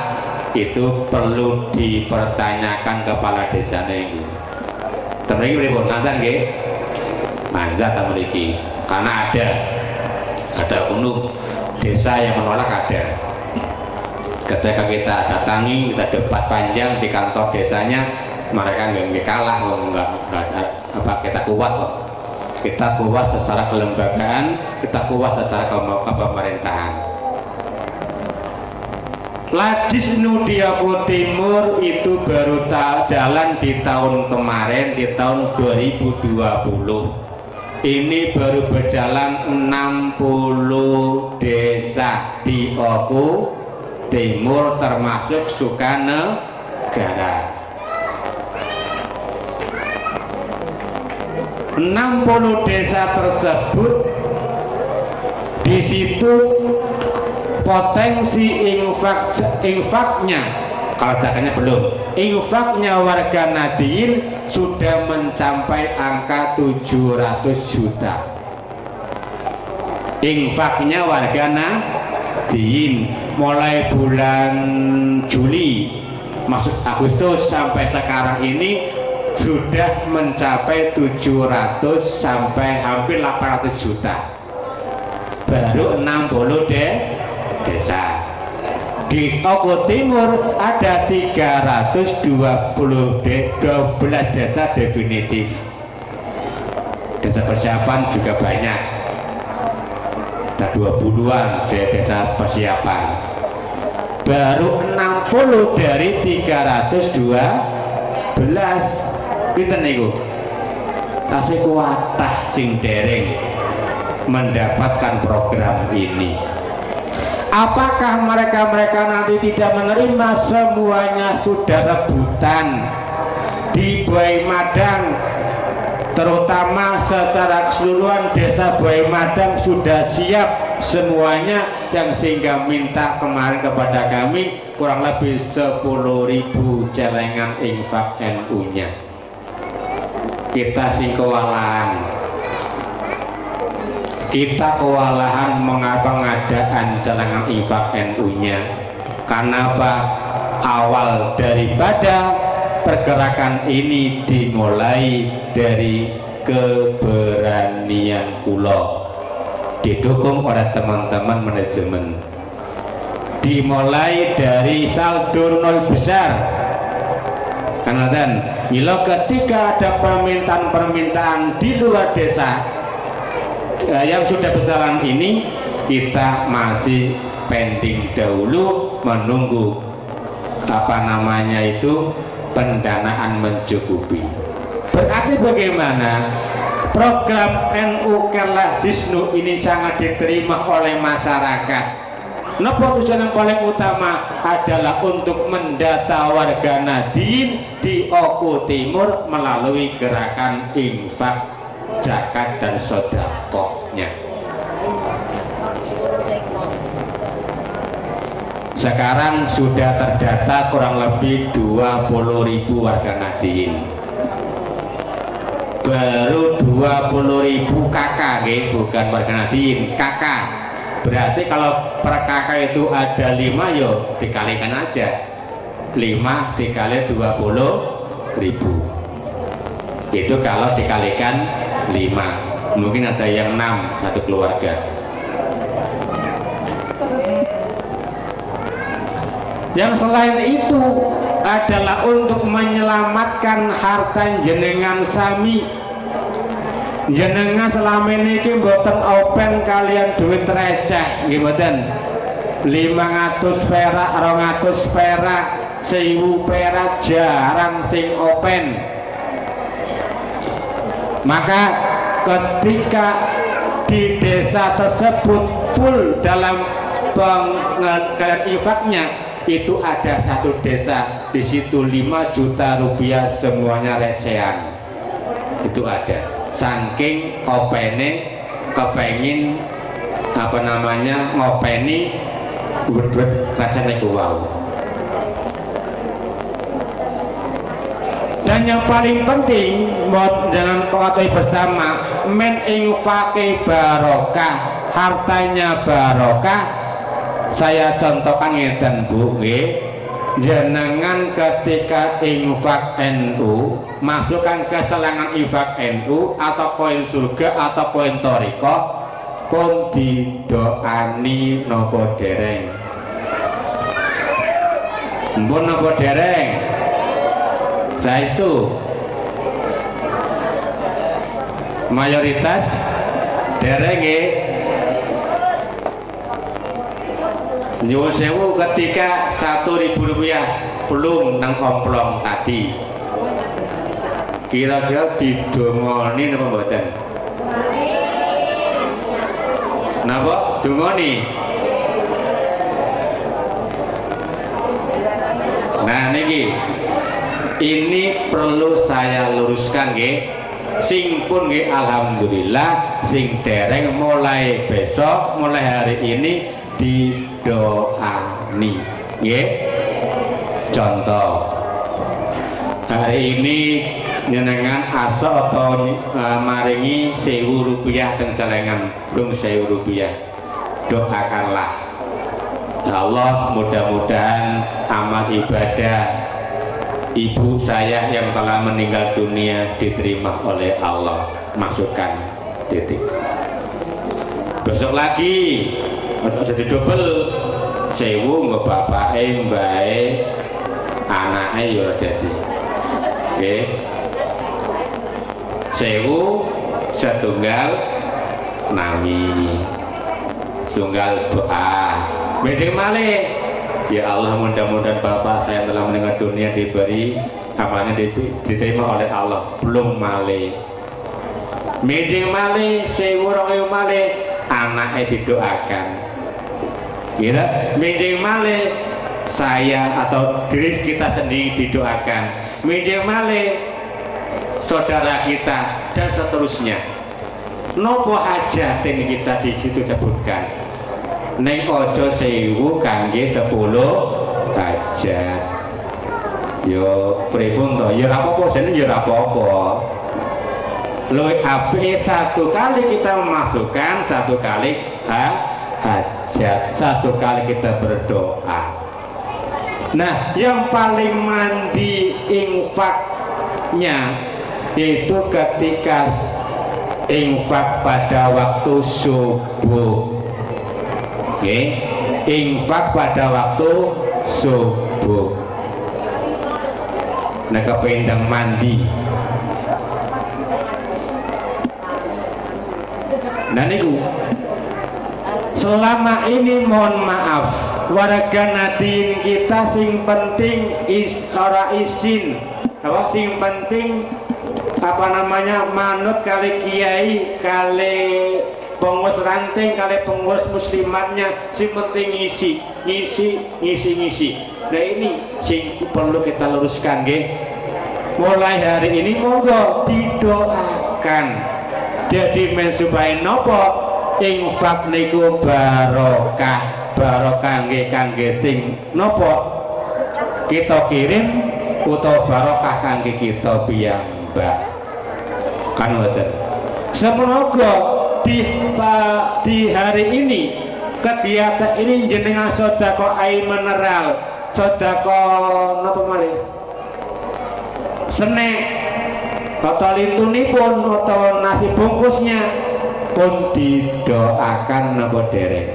[SPEAKER 4] itu perlu dipertanyakan kepala desa ini. Temen iki pripun manzat nggih? Manzat temen iki. Karena ada kuno desa yang menolak ada. Ketika kita datangi, kita debat panjang di kantor desanya, mereka nggak kalah, nggak apa kita kuat kok. Kita kuat secara kelembagaan, kita kuat secara pemerintahan. Lajis Nudiaku Timur itu baru jalan di tahun kemarin, di tahun 2020. Ini baru berjalan 60 desa di Oku Timur termasuk Sukanegara. 60 desa tersebut di situ potensi infaknya, kalau zakatnya belum, infaknya warga Nadiyin sudah mencapai angka 700 juta. Infaknya warga Nadiyin mulai bulan Juli masuk Agustus sampai sekarang ini sudah mencapai 700 sampai hampir 800 juta. Baru 60 desa. Di Oku Timur ada 312 desa definitif. Desa persiapan juga banyak. Ada 20-an desa persiapan. Baru 60 dari 312. Pinten niku? Tasih kuatah sing dereng mendapatkan program ini. Apakah mereka nanti tidak menerima? Semuanya sudah rebutan di Buai Madang, terutama secara keseluruhan desa Buai Madang sudah siap semuanya, yang sehingga minta kemarin kepada kami kurang lebih 10.000 celengan infak NU-nya. Kita sing kewalahan, kita kewalahan pengadaan celengan infak NU-nya. Karena apa? Awal daripada pergerakan ini dimulai dari keberanian kula, didukung oleh teman-teman manajemen. Dimulai dari saldo nol besar. Karena dan bila ketika ada permintaan-permintaan di luar desa yang sudah berjalan ini, kita masih pending dahulu menunggu pendanaan mencukupi. Berarti bagaimana program NU Kerlah Disnu ini sangat diterima oleh masyarakat. Napa tujuan yang paling utama adalah untuk mendata warga Nadiyin di Oku Timur melalui gerakan infak, zakat dan sedekahnya. Sekarang sudah terdata kurang lebih 20.000 warga Nadiyin. Baru 20.000 kakak, bukan warga Nadiyin, kakak. Berarti kalau per kakak itu ada 5, yo dikalikan aja 5 dikali 20.000. Itu kalau dikalikan 5. Mungkin ada yang 6 satu keluarga. Yang selain itu adalah untuk menyelamatkan harta jenengan sami. Jenengan selama ini mboten open kalian duit receh, mboten 500 perak, 200 perak, 1000 perak, jarang sing open. Maka ketika di desa tersebut full dalam pengalian infaknya, itu ada satu desa di situ 5 juta rupiah semuanya recehan. Itu ada. Saking opene kepengin ngopeni duit racane ku wau. Dan yang paling penting jangan mengetahui bersama, men infake barokah, hartanya barokah. Saya contohkan ngeten Bu, nggih. jenengan ketika infak NU masukkan ke celengan infak NU atau koin surga atau koin toriko pun didoani nopo dereng mpun nopo dereng saestu mayoritas dereng nggih. Nyuwun sewu ketika 1.000 rupiah belum nang omplong tadi kira-kira didongoni napa mboten? Napa dongoni? Nah niki ini perlu saya luruskan nggih. Sing pun nggih alhamdulillah, sing dereng mulai besok mulai hari ini didoani nggih. Contoh hari ini nyenengan asa atau maringi 1.000 rupiah teng celengan belum 1.000 rupiah, doakanlah ya Allah mudah-mudahan amal ibadah ibu saya yang telah meninggal dunia diterima oleh Allah, masukkan titik. Besok lagi jadi double 1.000 nggak bapake mbae anake ya dadi nggih 1.000 setunggal nami tunggal doa bejeng malih ya Allah mudah-mudahan bapak saya telah meninggal dunia diberi amalnya diterima oleh Allah belum malih bejeng malih 1.000 2.000 malih anaknya didoakan gitu bejeng malih saya atau diri kita sendiri didoakan bejeng malih saudara kita dan seterusnya. Nopo hajat yang kita di situ sebutkan neng ojo 1.000 kangge 10 hajat yo pripun to ya apa-apa jane ya apa-apa luwih apik satu kali kita memasukkan satu kali hajat satu kali kita berdoa. Nah yang paling mandi infaknya yaitu ketika infak pada waktu subuh. Oke, infak pada waktu subuh. Nah kependang mandi. Nah niku selama ini mohon maaf warga nadin kita sing penting ora isin apa sing penting apa namanya manut kali kiai kali pengurus ranting kali pengurus muslimatnya si penting ngisi. Nah ini sing perlu kita luruskan nggih. Mulai hari ini monggo didoakan jadi men supaya nopo infak niku barokah nggih kangge sing nopo kita kirim utawa barokah kangge kita piyambak kan mboten. Semoga di hari ini kegiatan ini jenengan sedekah air mineral, sedekah napa malih senek atau lintunipun atau nasi bungkusnya pun didoakan napa dereng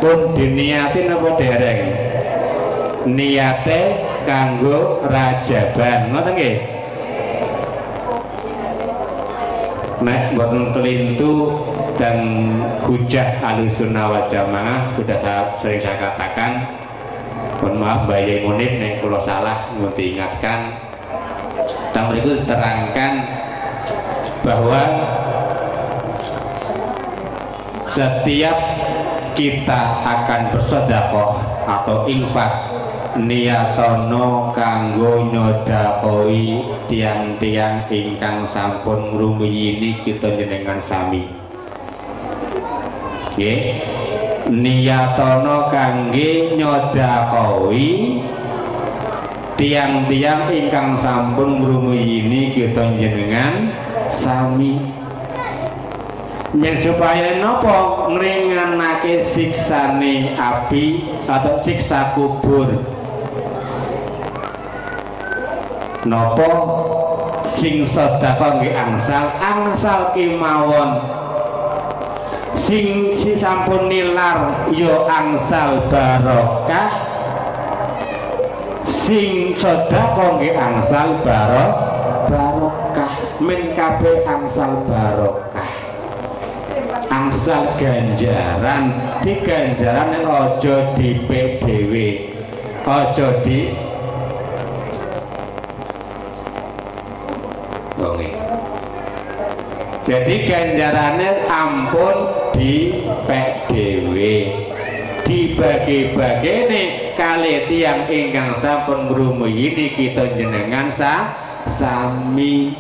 [SPEAKER 4] pun diniatin napa dereng niate kanggo rajaban ngoten nggih. Nek boten kelintu dan hujah Ahlussunnah wal Jamaah sudah sering saya katakan. Mohon maaf Mbak Yai Munib nek kula salah ngunti ingatkan. Tamu itu terangkan bahwa setiap kita akan bersedekah atau infak niatono kanggo nyodakoi tiang-tiang ingkang sampun ngrumiyini kita jenengan sami nggih niatono kangge nyodakoi tiang-tiang ingkang sampun ngrumiyini kita jenengan sami yang supaya nopo ngringanake siksane api atau siksa kubur. Nopo sing sedekah nggih angsal kemawon, sing sampun nilar yo angsal barokah, sing sedekah nggih angsal barokah, men kabeh angsal barokah, angsal ganjaran. Di ganjaran aja dipek dhewe, aja di jadi ganjarannya ampun dipek dhewe, dibagi-bagi nih kali tiang ingkang sampun ngrumuyi kita jenengan sami.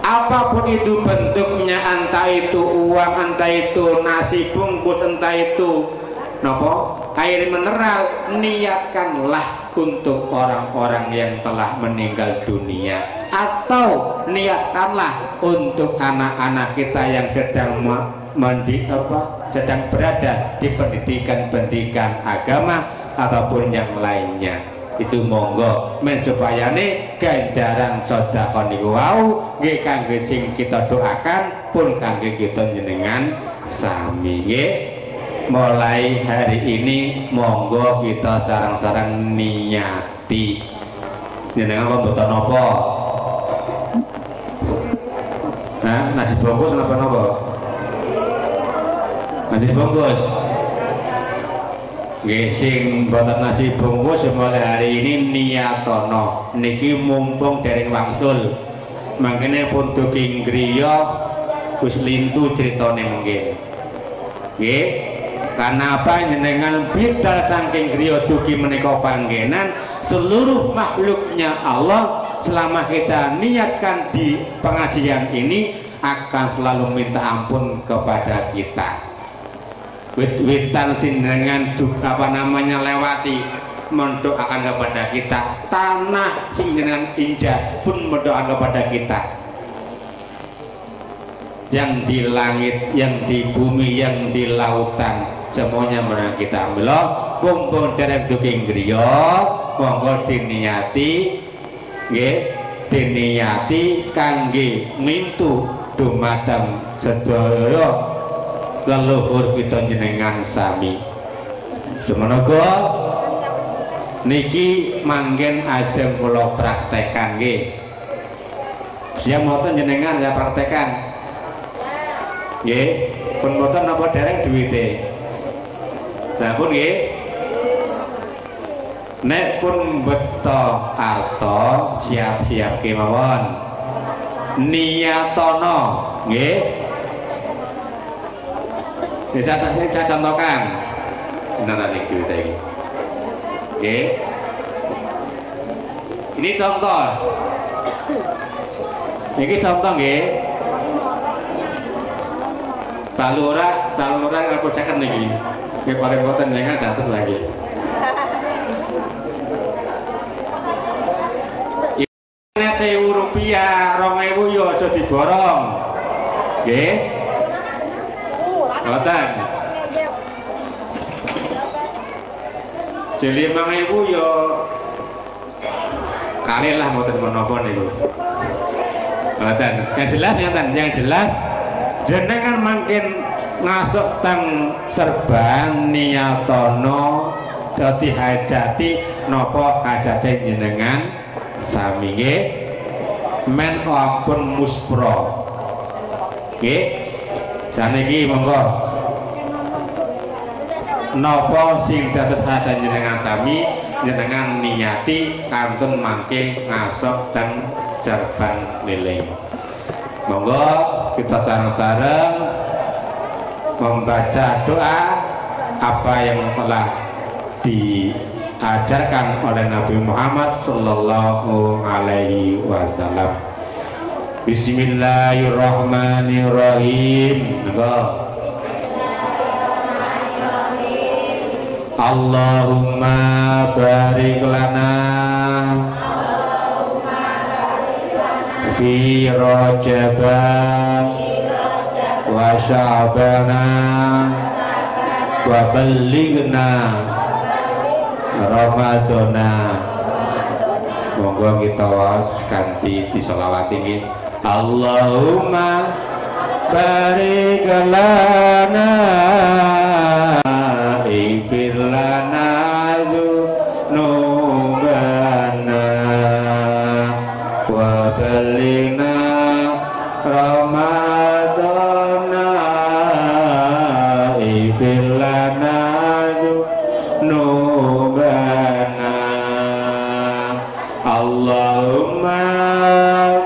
[SPEAKER 4] Apapun itu bentuknya, entah itu uang, entah itu nasi bungkus, entah itu nopo air mineral, niatkanlah untuk orang-orang yang telah meninggal dunia, atau niatkanlah untuk anak-anak kita yang sedang sedang berada di pendidikan agama ataupun yang lainnya. Itu monggo men supaya ganjaran sedekah niku wau nggih kangge sing kita doakan pun kangge kita jenengan sami nggih. Mulai hari ini monggo kita sarang-sarang niati. Jenengan apa mboten napa? Nah, nasi bungkus napa? Nasi bungkus. Nggih, sing mboten nasi bungkus mulai hari ini niatono. Niki mumpung dereng wangsul. Mangkene pun duking griya wis lintu critane mungkin. Nggih. Karena apa jenengan bidal saking griya dugi menika panggenan seluruh makhluknya Allah. Selama kita niatkan di pengajian ini akan selalu minta ampun kepada kita. Witan jenengan lewati mendoakan kepada kita, tanah sing jenengan injak pun mendoakan kepada kita. Yang di langit, yang di bumi, yang di lautan, semuanya menang kita ambil. Kumpul derek duking griya, monggo diniati, nggih, diniati kangge mintu dumateng sedaya leluhur kita jenengan sami. Semenaga niki manggen ajeng kula praktekan nggih. Siang mboten jenengan ya praktekan. Nggih, pun mboten napa dereng duwite. Sampun nggih. Nek pun beto arta siap-siap kemawon. Niyatono nggih. Saya contohkan. Benar nih kita ini. Oke. Ini contoh. Ini contoh nggih. Pak Lurah yang percayakan lagi. Nggih paling boten jangan 100 lagi. Ini 1.000 rupiah, 2.000 yo aja diborong. Nggih. Boten. 5.000 yo kali lah mboten menapa niku. Boten. Yang jelas jenengan makin ngasuk teng serban niyatono dadi hajati napa hajate jenengan sami nggih. Men ampun muspro. Nggih. Saniki monggo napa sing dados hajat jenengan sami jenengan niati kantun mangke ngasok dan serban lele. Monggo kita sareng-sareng membaca doa apa yang telah diajarkan oleh Nabi Muhammad sallallahu alaihi wasallam. Bismillahirrahmanirrahim. Allahumma barik lana fi Rajab wa sya'bana wa ballighna Ramadana. Monggo kita was kanthi diselawati nggih. Allahumma barik lana ighfir lana dzunubana wa ballighna Ramadana ighfir lana dzunubana. Allahumma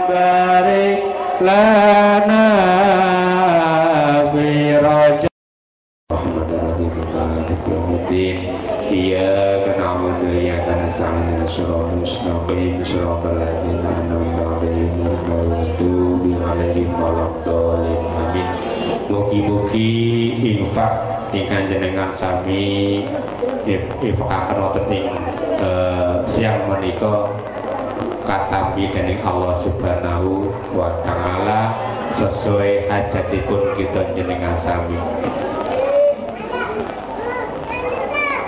[SPEAKER 4] barik lana fi rajab iyyaka na'budu wa iyyaka nasta'in ihdinas siratal mustaqim amin. Mugi-mugi infak ingkang jenengan sami infakaken wonten ing siang menika katampi dening Allah Subhanahu wa taala sesuai hajatipun kita jenengan sami.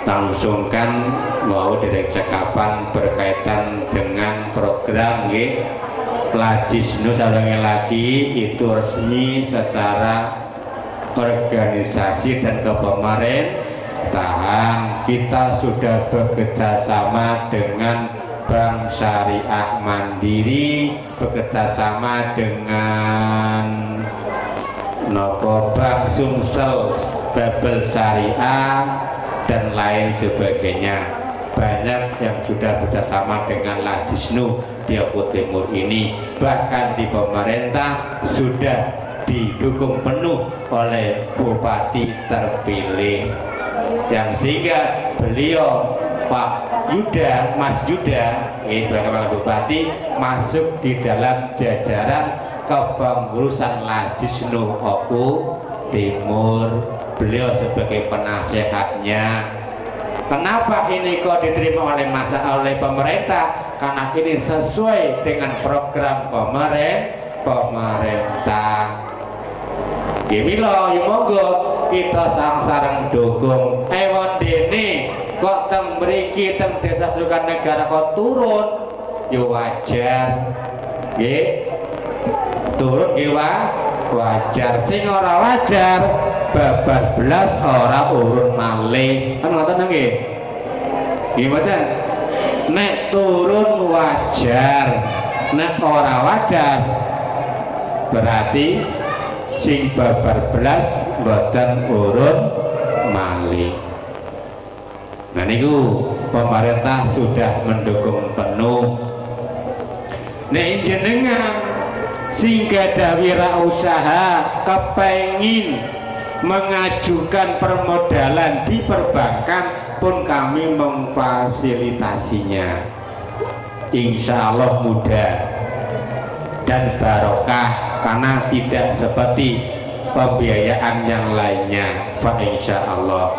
[SPEAKER 4] Langsungkan mau derek cekapan berkaitan dengan program nggih Lajisnu salange lagi itu resmi secara organisasi dan kepemerintahan kita sudah bekerja sama dengan Bank Syariah Mandiri, bekerja sama dengan Bank Sumsel Babel Syariah dan lain sebagainya. Banyak yang sudah bekerjasama dengan Lajisnu di Oku Timur ini, bahkan di pemerintah sudah didukung penuh oleh bupati terpilih, yang sehingga beliau Pak Yuda, Mas Yuda sebagai Kepala Bupati masuk di dalam jajaran kepengurusan Lajisnu Oku Timur. Beliau sebagai penasehatnya. Kenapa ini kok diterima oleh pemerintah? Karena ini sesuai dengan program pemerintah. Gimilo, monggo kita sareng-sareng dukung. Ewon dene kok teng mriki teng Desa Sukanegara kok turun, yo wajar. Nggih. Turun nggih wajar. Sing ora wajar babar belas ora urun malih. Kan ngoten nggih. Nggih mboten. Nek turun wajar, nek ora wajar berarti sing babar belas mboten urun malih. Nah niku pemerintah sudah mendukung penuh. Nek jenengan sing gadah wirausaha kepengin mengajukan permodalan di perbankan pun kami memfasilitasinya. Insya Allah mudah dan barokah karena tidak seperti pembiayaan yang lainnya. Fa insya Allah.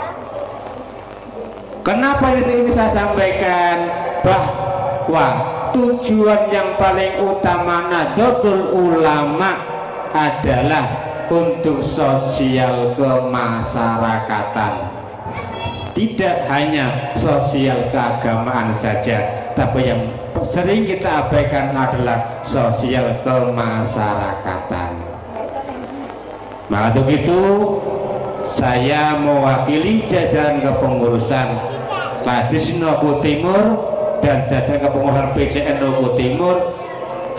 [SPEAKER 4] Kenapa ini saya sampaikan bahwa tujuan yang paling utama Nahdlatul Ulama adalah untuk sosial kemasyarakatan, tidak hanya sosial keagamaan saja, tapi yang sering kita abaikan adalah sosial kemasyarakatan. Maka untuk itu saya mewakili jajaran kepengurusan Lajisnu Oku Timur dan jajaran kepengurusan PCN Oku Timur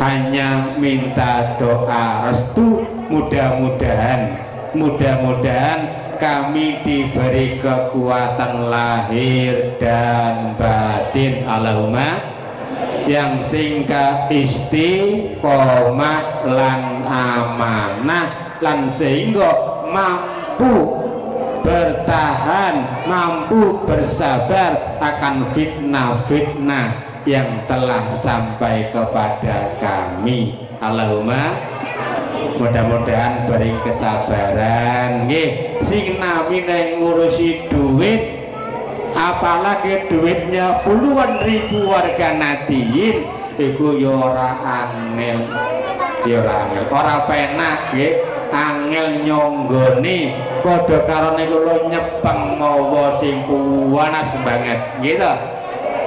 [SPEAKER 4] hanya minta doa restu. Mudah-mudahan kami diberi kekuatan lahir dan batin, Allahumma, yang singka istiqomah lan amanah lan sehingga mampu bertahan, mampu bersabar akan fitnah-fitnah yang telah sampai kepada kami. Allahumma, mudah-mudahan beri kesabaran nggih. Sing namine ngurusi duit, apalagi duitnya puluhan ribu warga Nadiyin, iku yo ora angel, ora penak nggih. angel nyonggoni padha karo niku lho nyepeng mawa sing panas banget gitu.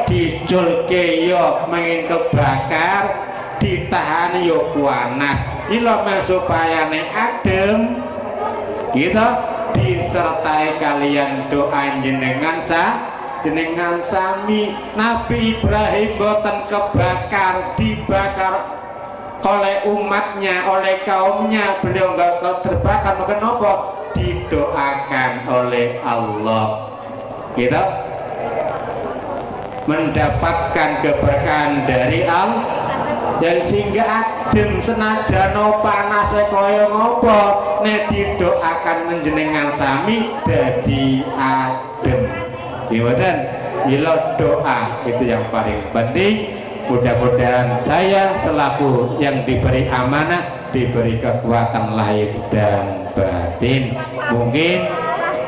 [SPEAKER 4] Diculke yo mengin kebakar, ditahan yo panas. Ilo supayane adem gitu. Disertai kalian doa jenengan jenengan sami. Nabi Ibrahim boten kebakar, dibakar oleh umatnya, oleh kaumnya. Beliau nggak terbakar, kenapa? Didoakan oleh Allah gitu, mendapatkan keberkahan dari Allah dan sehingga adem senajan panas kaya ngopo nek didoakan menjenengan sami dadi adem. Gimana? Bila doa itu yang paling penting. Mudah-mudahan saya selaku yang diberi amanah diberi kekuatan lahir dan batin. Mungkin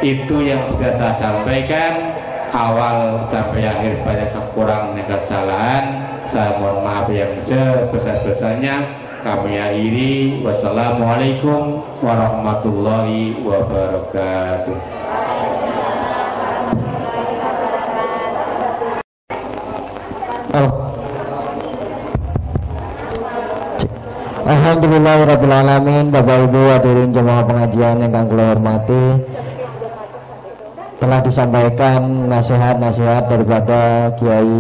[SPEAKER 4] itu yang bisa saya sampaikan. Awal sampai akhir banyak kekurangan dan kesalahan. Saya mohon maaf yang sebesar-besarnya. Kami akhiri. Wassalamualaikum warahmatullahi wabarakatuh.
[SPEAKER 6] Alhamdulillahirrabbilalamin. Bapak Ibu hadirin jemaah pengajian yang kula hormati, telah disampaikan nasihat-nasihat daripada Kiai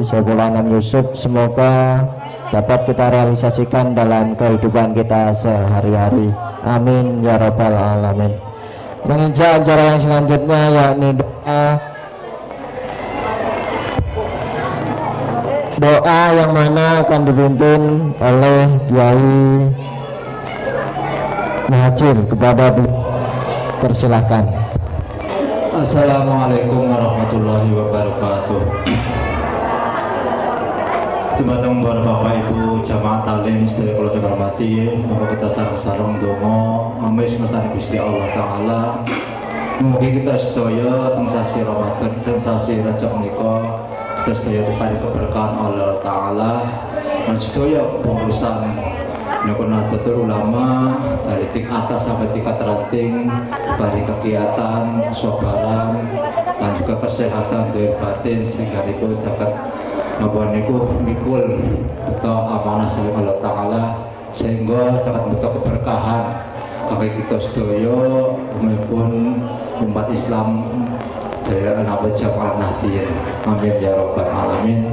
[SPEAKER 6] Saiful Anam Yusuf. Semoga dapat kita realisasikan dalam kehidupan kita sehari-hari. Amin ya rabbal alamin. Menginjak acara yang selanjutnya yakni doa yang mana akan dipimpin oleh Kiai Muhajir. Kepada persilahkan.
[SPEAKER 10] Assalamualaikum warahmatullahi wabarakatuh. Teman-teman Bapak Ibu jamaah taklim sedaya kula hormati, muga kita sareng-sareng donga amis ngertani Gusti Allah taala. Mugi kita sedaya teng sasi Ramadan, teng sasi Rajab menika kita sedaya diparingi keberkahan Allah taala. Lan sedaya pengurusan Nahdlatul Ulama dari tingkat atas sampai tingkat ranting, bari kegiatan, kesabaran, dan juga kesehatan dari batin sehingga itu dapat membuatku mikul atau amanah dari Allah Taala sehingga sangat butuh keberkahan bagi kita sedaya maupun umat Islam dari anak jamaah Nahdien. Amin ya rabbal alamin.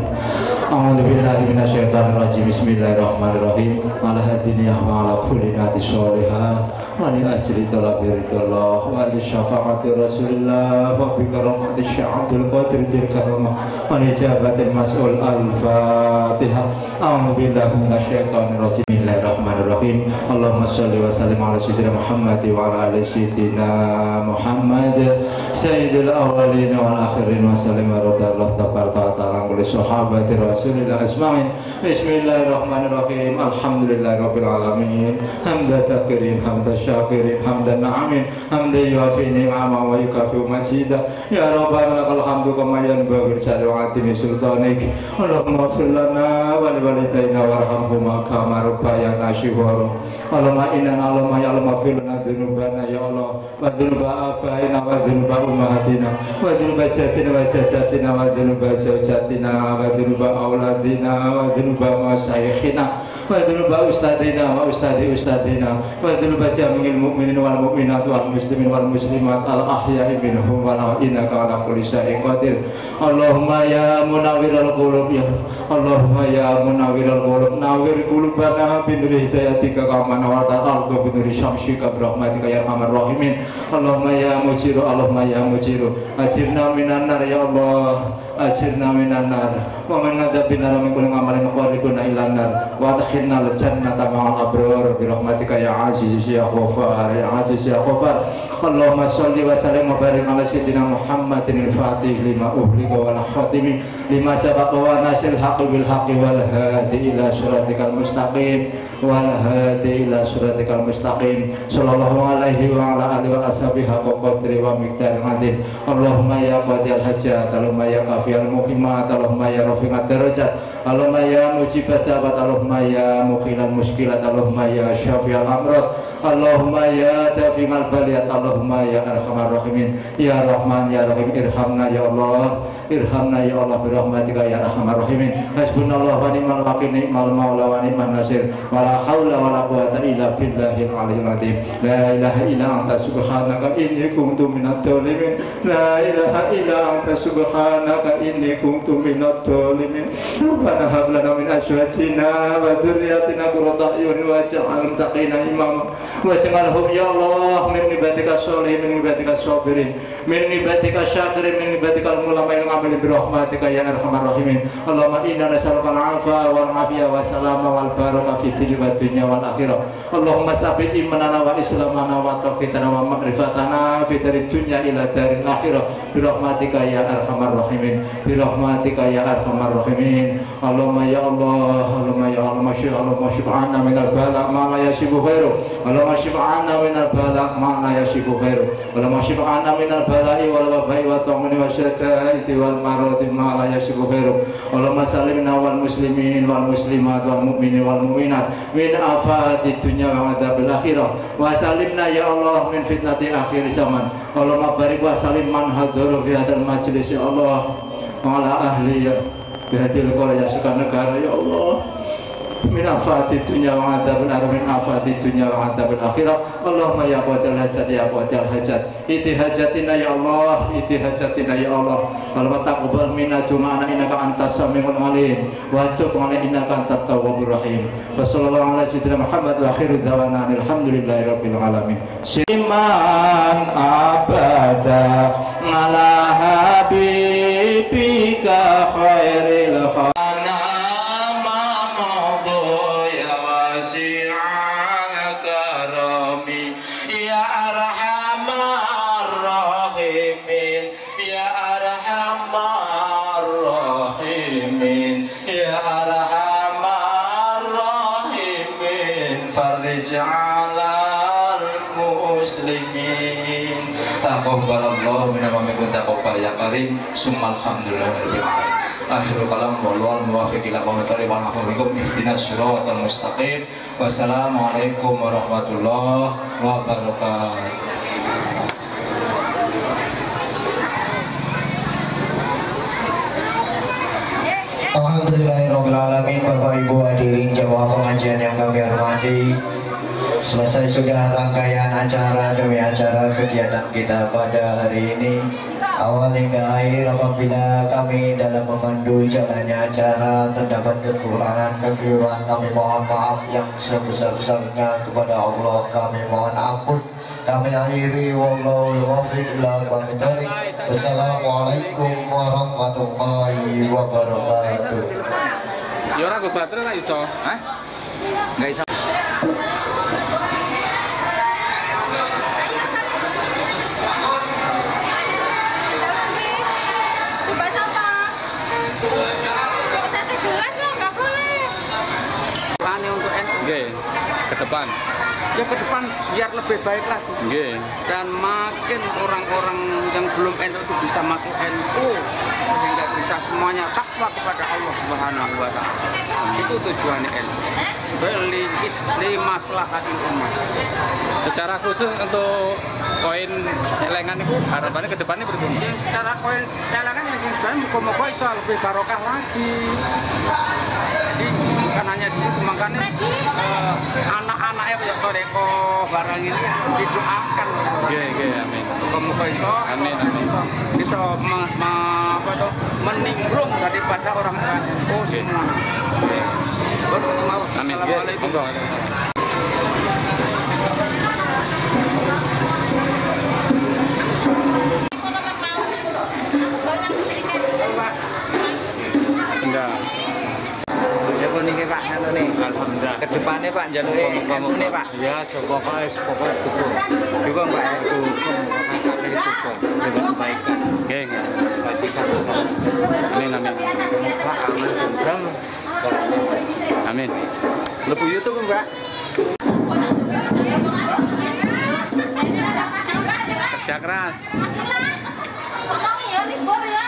[SPEAKER 10] A'udzubillahi minasyaitonirrajim. Bismillahirrahmanirrahim. Ala hadiniya wa ala kulli nadi sholihah wa li ajli talabiridullah wa li syafa'ati rasulillah wa bi karamati sya'abdul qadir dirkamah wa li jabatil mas'ul al-fatihah. A'udzubillahi minasyaitonirrajim. Bismillahirrahmanirrahim. Allahumma sholli wa sallim ala sayyidina Muhammad wa ala ali sayyidina Muhammad sayyidil awwalin wal akhirin wa sallim wa radallahu tabaraka wa ta'ala kulli sahabati Rasulillah asma'in. Bismillahirrahmanirrahim. Alhamdulillahirabbil alamin. Hamdan takirin, hamdan syakirin, hamdan na'amin, hamdan yuafi ni'ama wa yukafi majidah. Ya Rabbana lakal hamdu kama yanbaghi jalwati min sultanik. Allahumma ighfir lana wa li walidayna warhamhuma kama rabbayana shighara. Allahumma inna Allahumma ya Allah ighfir lana dzunubana ya Allah wa dzunuba abaina wa dzunuba ummahatina wa dzunuba jaddatina wa jaddatina wa dzunuba zawjatina wa dzunuba auladina wa dhunuba masyayikhina wa dhunuba ustadina wa ustadi ustadina wa dhunuba jamil mu'minin wal mu'minat wal muslimin wal muslimat al ahya'i minhum wal innaka ala kulli syai'in qadir. Allahumma ya munawwirul qulub ya Allahumma ya munawwirul qulub nawwir qulubana bi nuri hidayatika kama nawwarta al-ardu bi nuri syamsika bi rahmatika ya arhamar rahimin. Allahumma ya mujiru Allahumma ya mujiru ajirna minan nar ya Allah ajirna minan nar wa min ghadabi nar min kulli amalin qaribuna ila nar wa adkhilna al jannata ma'al abrar bi rahmatika ya aziz ya ghafar ya aziz ya ghafar. Allahumma shalli wa sallim wa barik ala sayyidina Muhammadin al-fatih lima uhlika wal khatimi lima sabaqa wa nasil haqqi bil haqqi wal hadi ila siratikal mustaqim wal hadi ila siratikal mustaqim sallallahu alaihi wa ala alihi wa ashabihi haqqa qadri wa miqdaril azim. Allahumma ya qadiyal hajat Allahumma ya kafiyal muhimmat Allahumma ya rafi'at darajat, Allahumma ya mujibat da'wat, Allahumma ya mukhilal muskilat, Allahumma ya syafi'al amrad, Allahumma ya dafi'al baliyat, Allahumma ya arhamar rahimin, ya rahman ya rahim, irhamna ya Allah, irhamna ya Allah birahmatika ya arhamar rahimin. Hasbunallahu wa ni'mal wakil, ni'mal maula wa ni'man nasir, wala haula wala quwata illa billahil aliyyil azim. La ilaha illa anta subhanaka inni kuntu minadh dhalimin, la ilaha illa anta subhanaka inni kuntu minadh dhalimin. Rabbana hab lana min azwajina wa dzurriyyatina qurrata a'yun waj'alna muttaqina imama waj'alhum ya Allah min ibadika sholihin, min ibadika sabirin, min ibadika syakirin, min ibadika mulama'il amalin birahmatika ya arhamar rahimin. Allahumma inna nas'aluka al-'afwa wal 'afiyah wa salama wal baraka fi dini wa dunya wal akhirah. Allahumma sabbit imanana wa islamana wa tauhidana wa ma'rifatana fi dari dunya ila daril akhirah birahmatika ya arhamar rahimin, birahmatika ya arhamar rahimin. Allahumma ya Allah, Allahumma ya Allah, Allahumma syif'ana minal bala' ma la yasifu ghairu, Allahumma syif'ana minal bala' ma la yasifu ghairu, Allahumma syif'ana minal bala'i wal waba'i wa ta'mini wa syadaiti wal maradi ma la yasifu ghairu. Allahumma salimna wal muslimin wal muslimat wal mu'minin wal mu'minat min afati dunya wa adzabil akhirah, wa salimna ya Allah min fitnati akhir zaman. Allahumma barik wa salim man hadara fi hadzal majlis ya Allah, wa ala ahli ya bihadil qarya negara ya Allah, min afati dunya wa adzabil akhirah, min afati dunya wa adzabil akhirah. Allahumma ya qawadal hajat ya qawadal hajat, iti hajatina ya Allah, iti hajatina ya Allah. Allahumma taqabbal minna du'ana innaka antas samiul alim wa tub 'alaina innaka antat tawwabur rahim. Wa sallallahu ala sayyidina Muhammad wa akhiru da'wana alhamdulillahi rabbil alamin. Siman abada ala habibika khairil khana ma madu ya wasi'al karami ya arhamar rahimin, ya arhamar rahimin, ya arhamar rahimin, farij 'alal muslimin. Taqabbalallahu minna wa minkum taqabbal ya karim. Summa alhamdulillahirabbil alamin. Akhirul kalam wal muwaffiq ila aqwamit wa nafa'u bikum ihdinas siratal mustaqim. Wassalamualaikum warahmatullahi wabarakatuh.
[SPEAKER 6] Alhamdulillahirabbil alamin. Bapak Ibu hadirin jamaah pengajian yang kami hormati, selesai sudah rangkaian acara demi acara kegiatan kita pada hari ini. Awal hingga akhir apabila kami dalam memandu jalannya acara terdapat kekurangan, kekeliruan, kami mohon maaf yang sebesar-besarnya kepada Allah, kami mohon ampun. Kami akhiri wallahul muwaffiq ila aqwamit thoriq. Wassalamualaikum warahmatullahi wabarakatuh.
[SPEAKER 2] Ya ora go baterai ra iso. Hah? Enggak iso. Nggih, ke depan. Ya ke depan biar lebih baik lagi. Nggih. Dan makin orang-orang yang belum NU itu bisa masuk NU sehingga bisa semuanya takwa kepada Allah Subhanahu wa taala. Itu tujuannya NU. Beli istri maslahatil ummah. Secara khusus untuk koin celengan itu harapannya ke depannya bertemu. Ya, secara koin celengan yang sebenarnya muka-muka iso lebih barokah lagi. Jadi bukan hanya di situ, makanya anak-anaknya kayak Toreko barang ini didoakan. Iya, amin. Muka-muka iso, amin. Iso menimbrung daripada orang NU semua. Amin. Assalamualaikum. Enggak. Ya kuningnya Pak, anu nih. Alhamdulillah. Ke depannya Pak, jalur kamu nih Pak. Ya, pokoknya dukung. Dukung Pak, dukung. Dukung. Dengan kebaikan. Geng. Bajikan. Amin. Pak, aman program. Amin. Lebih YouTube Mbak. Kerja keras.
[SPEAKER 11] Ya libur ya.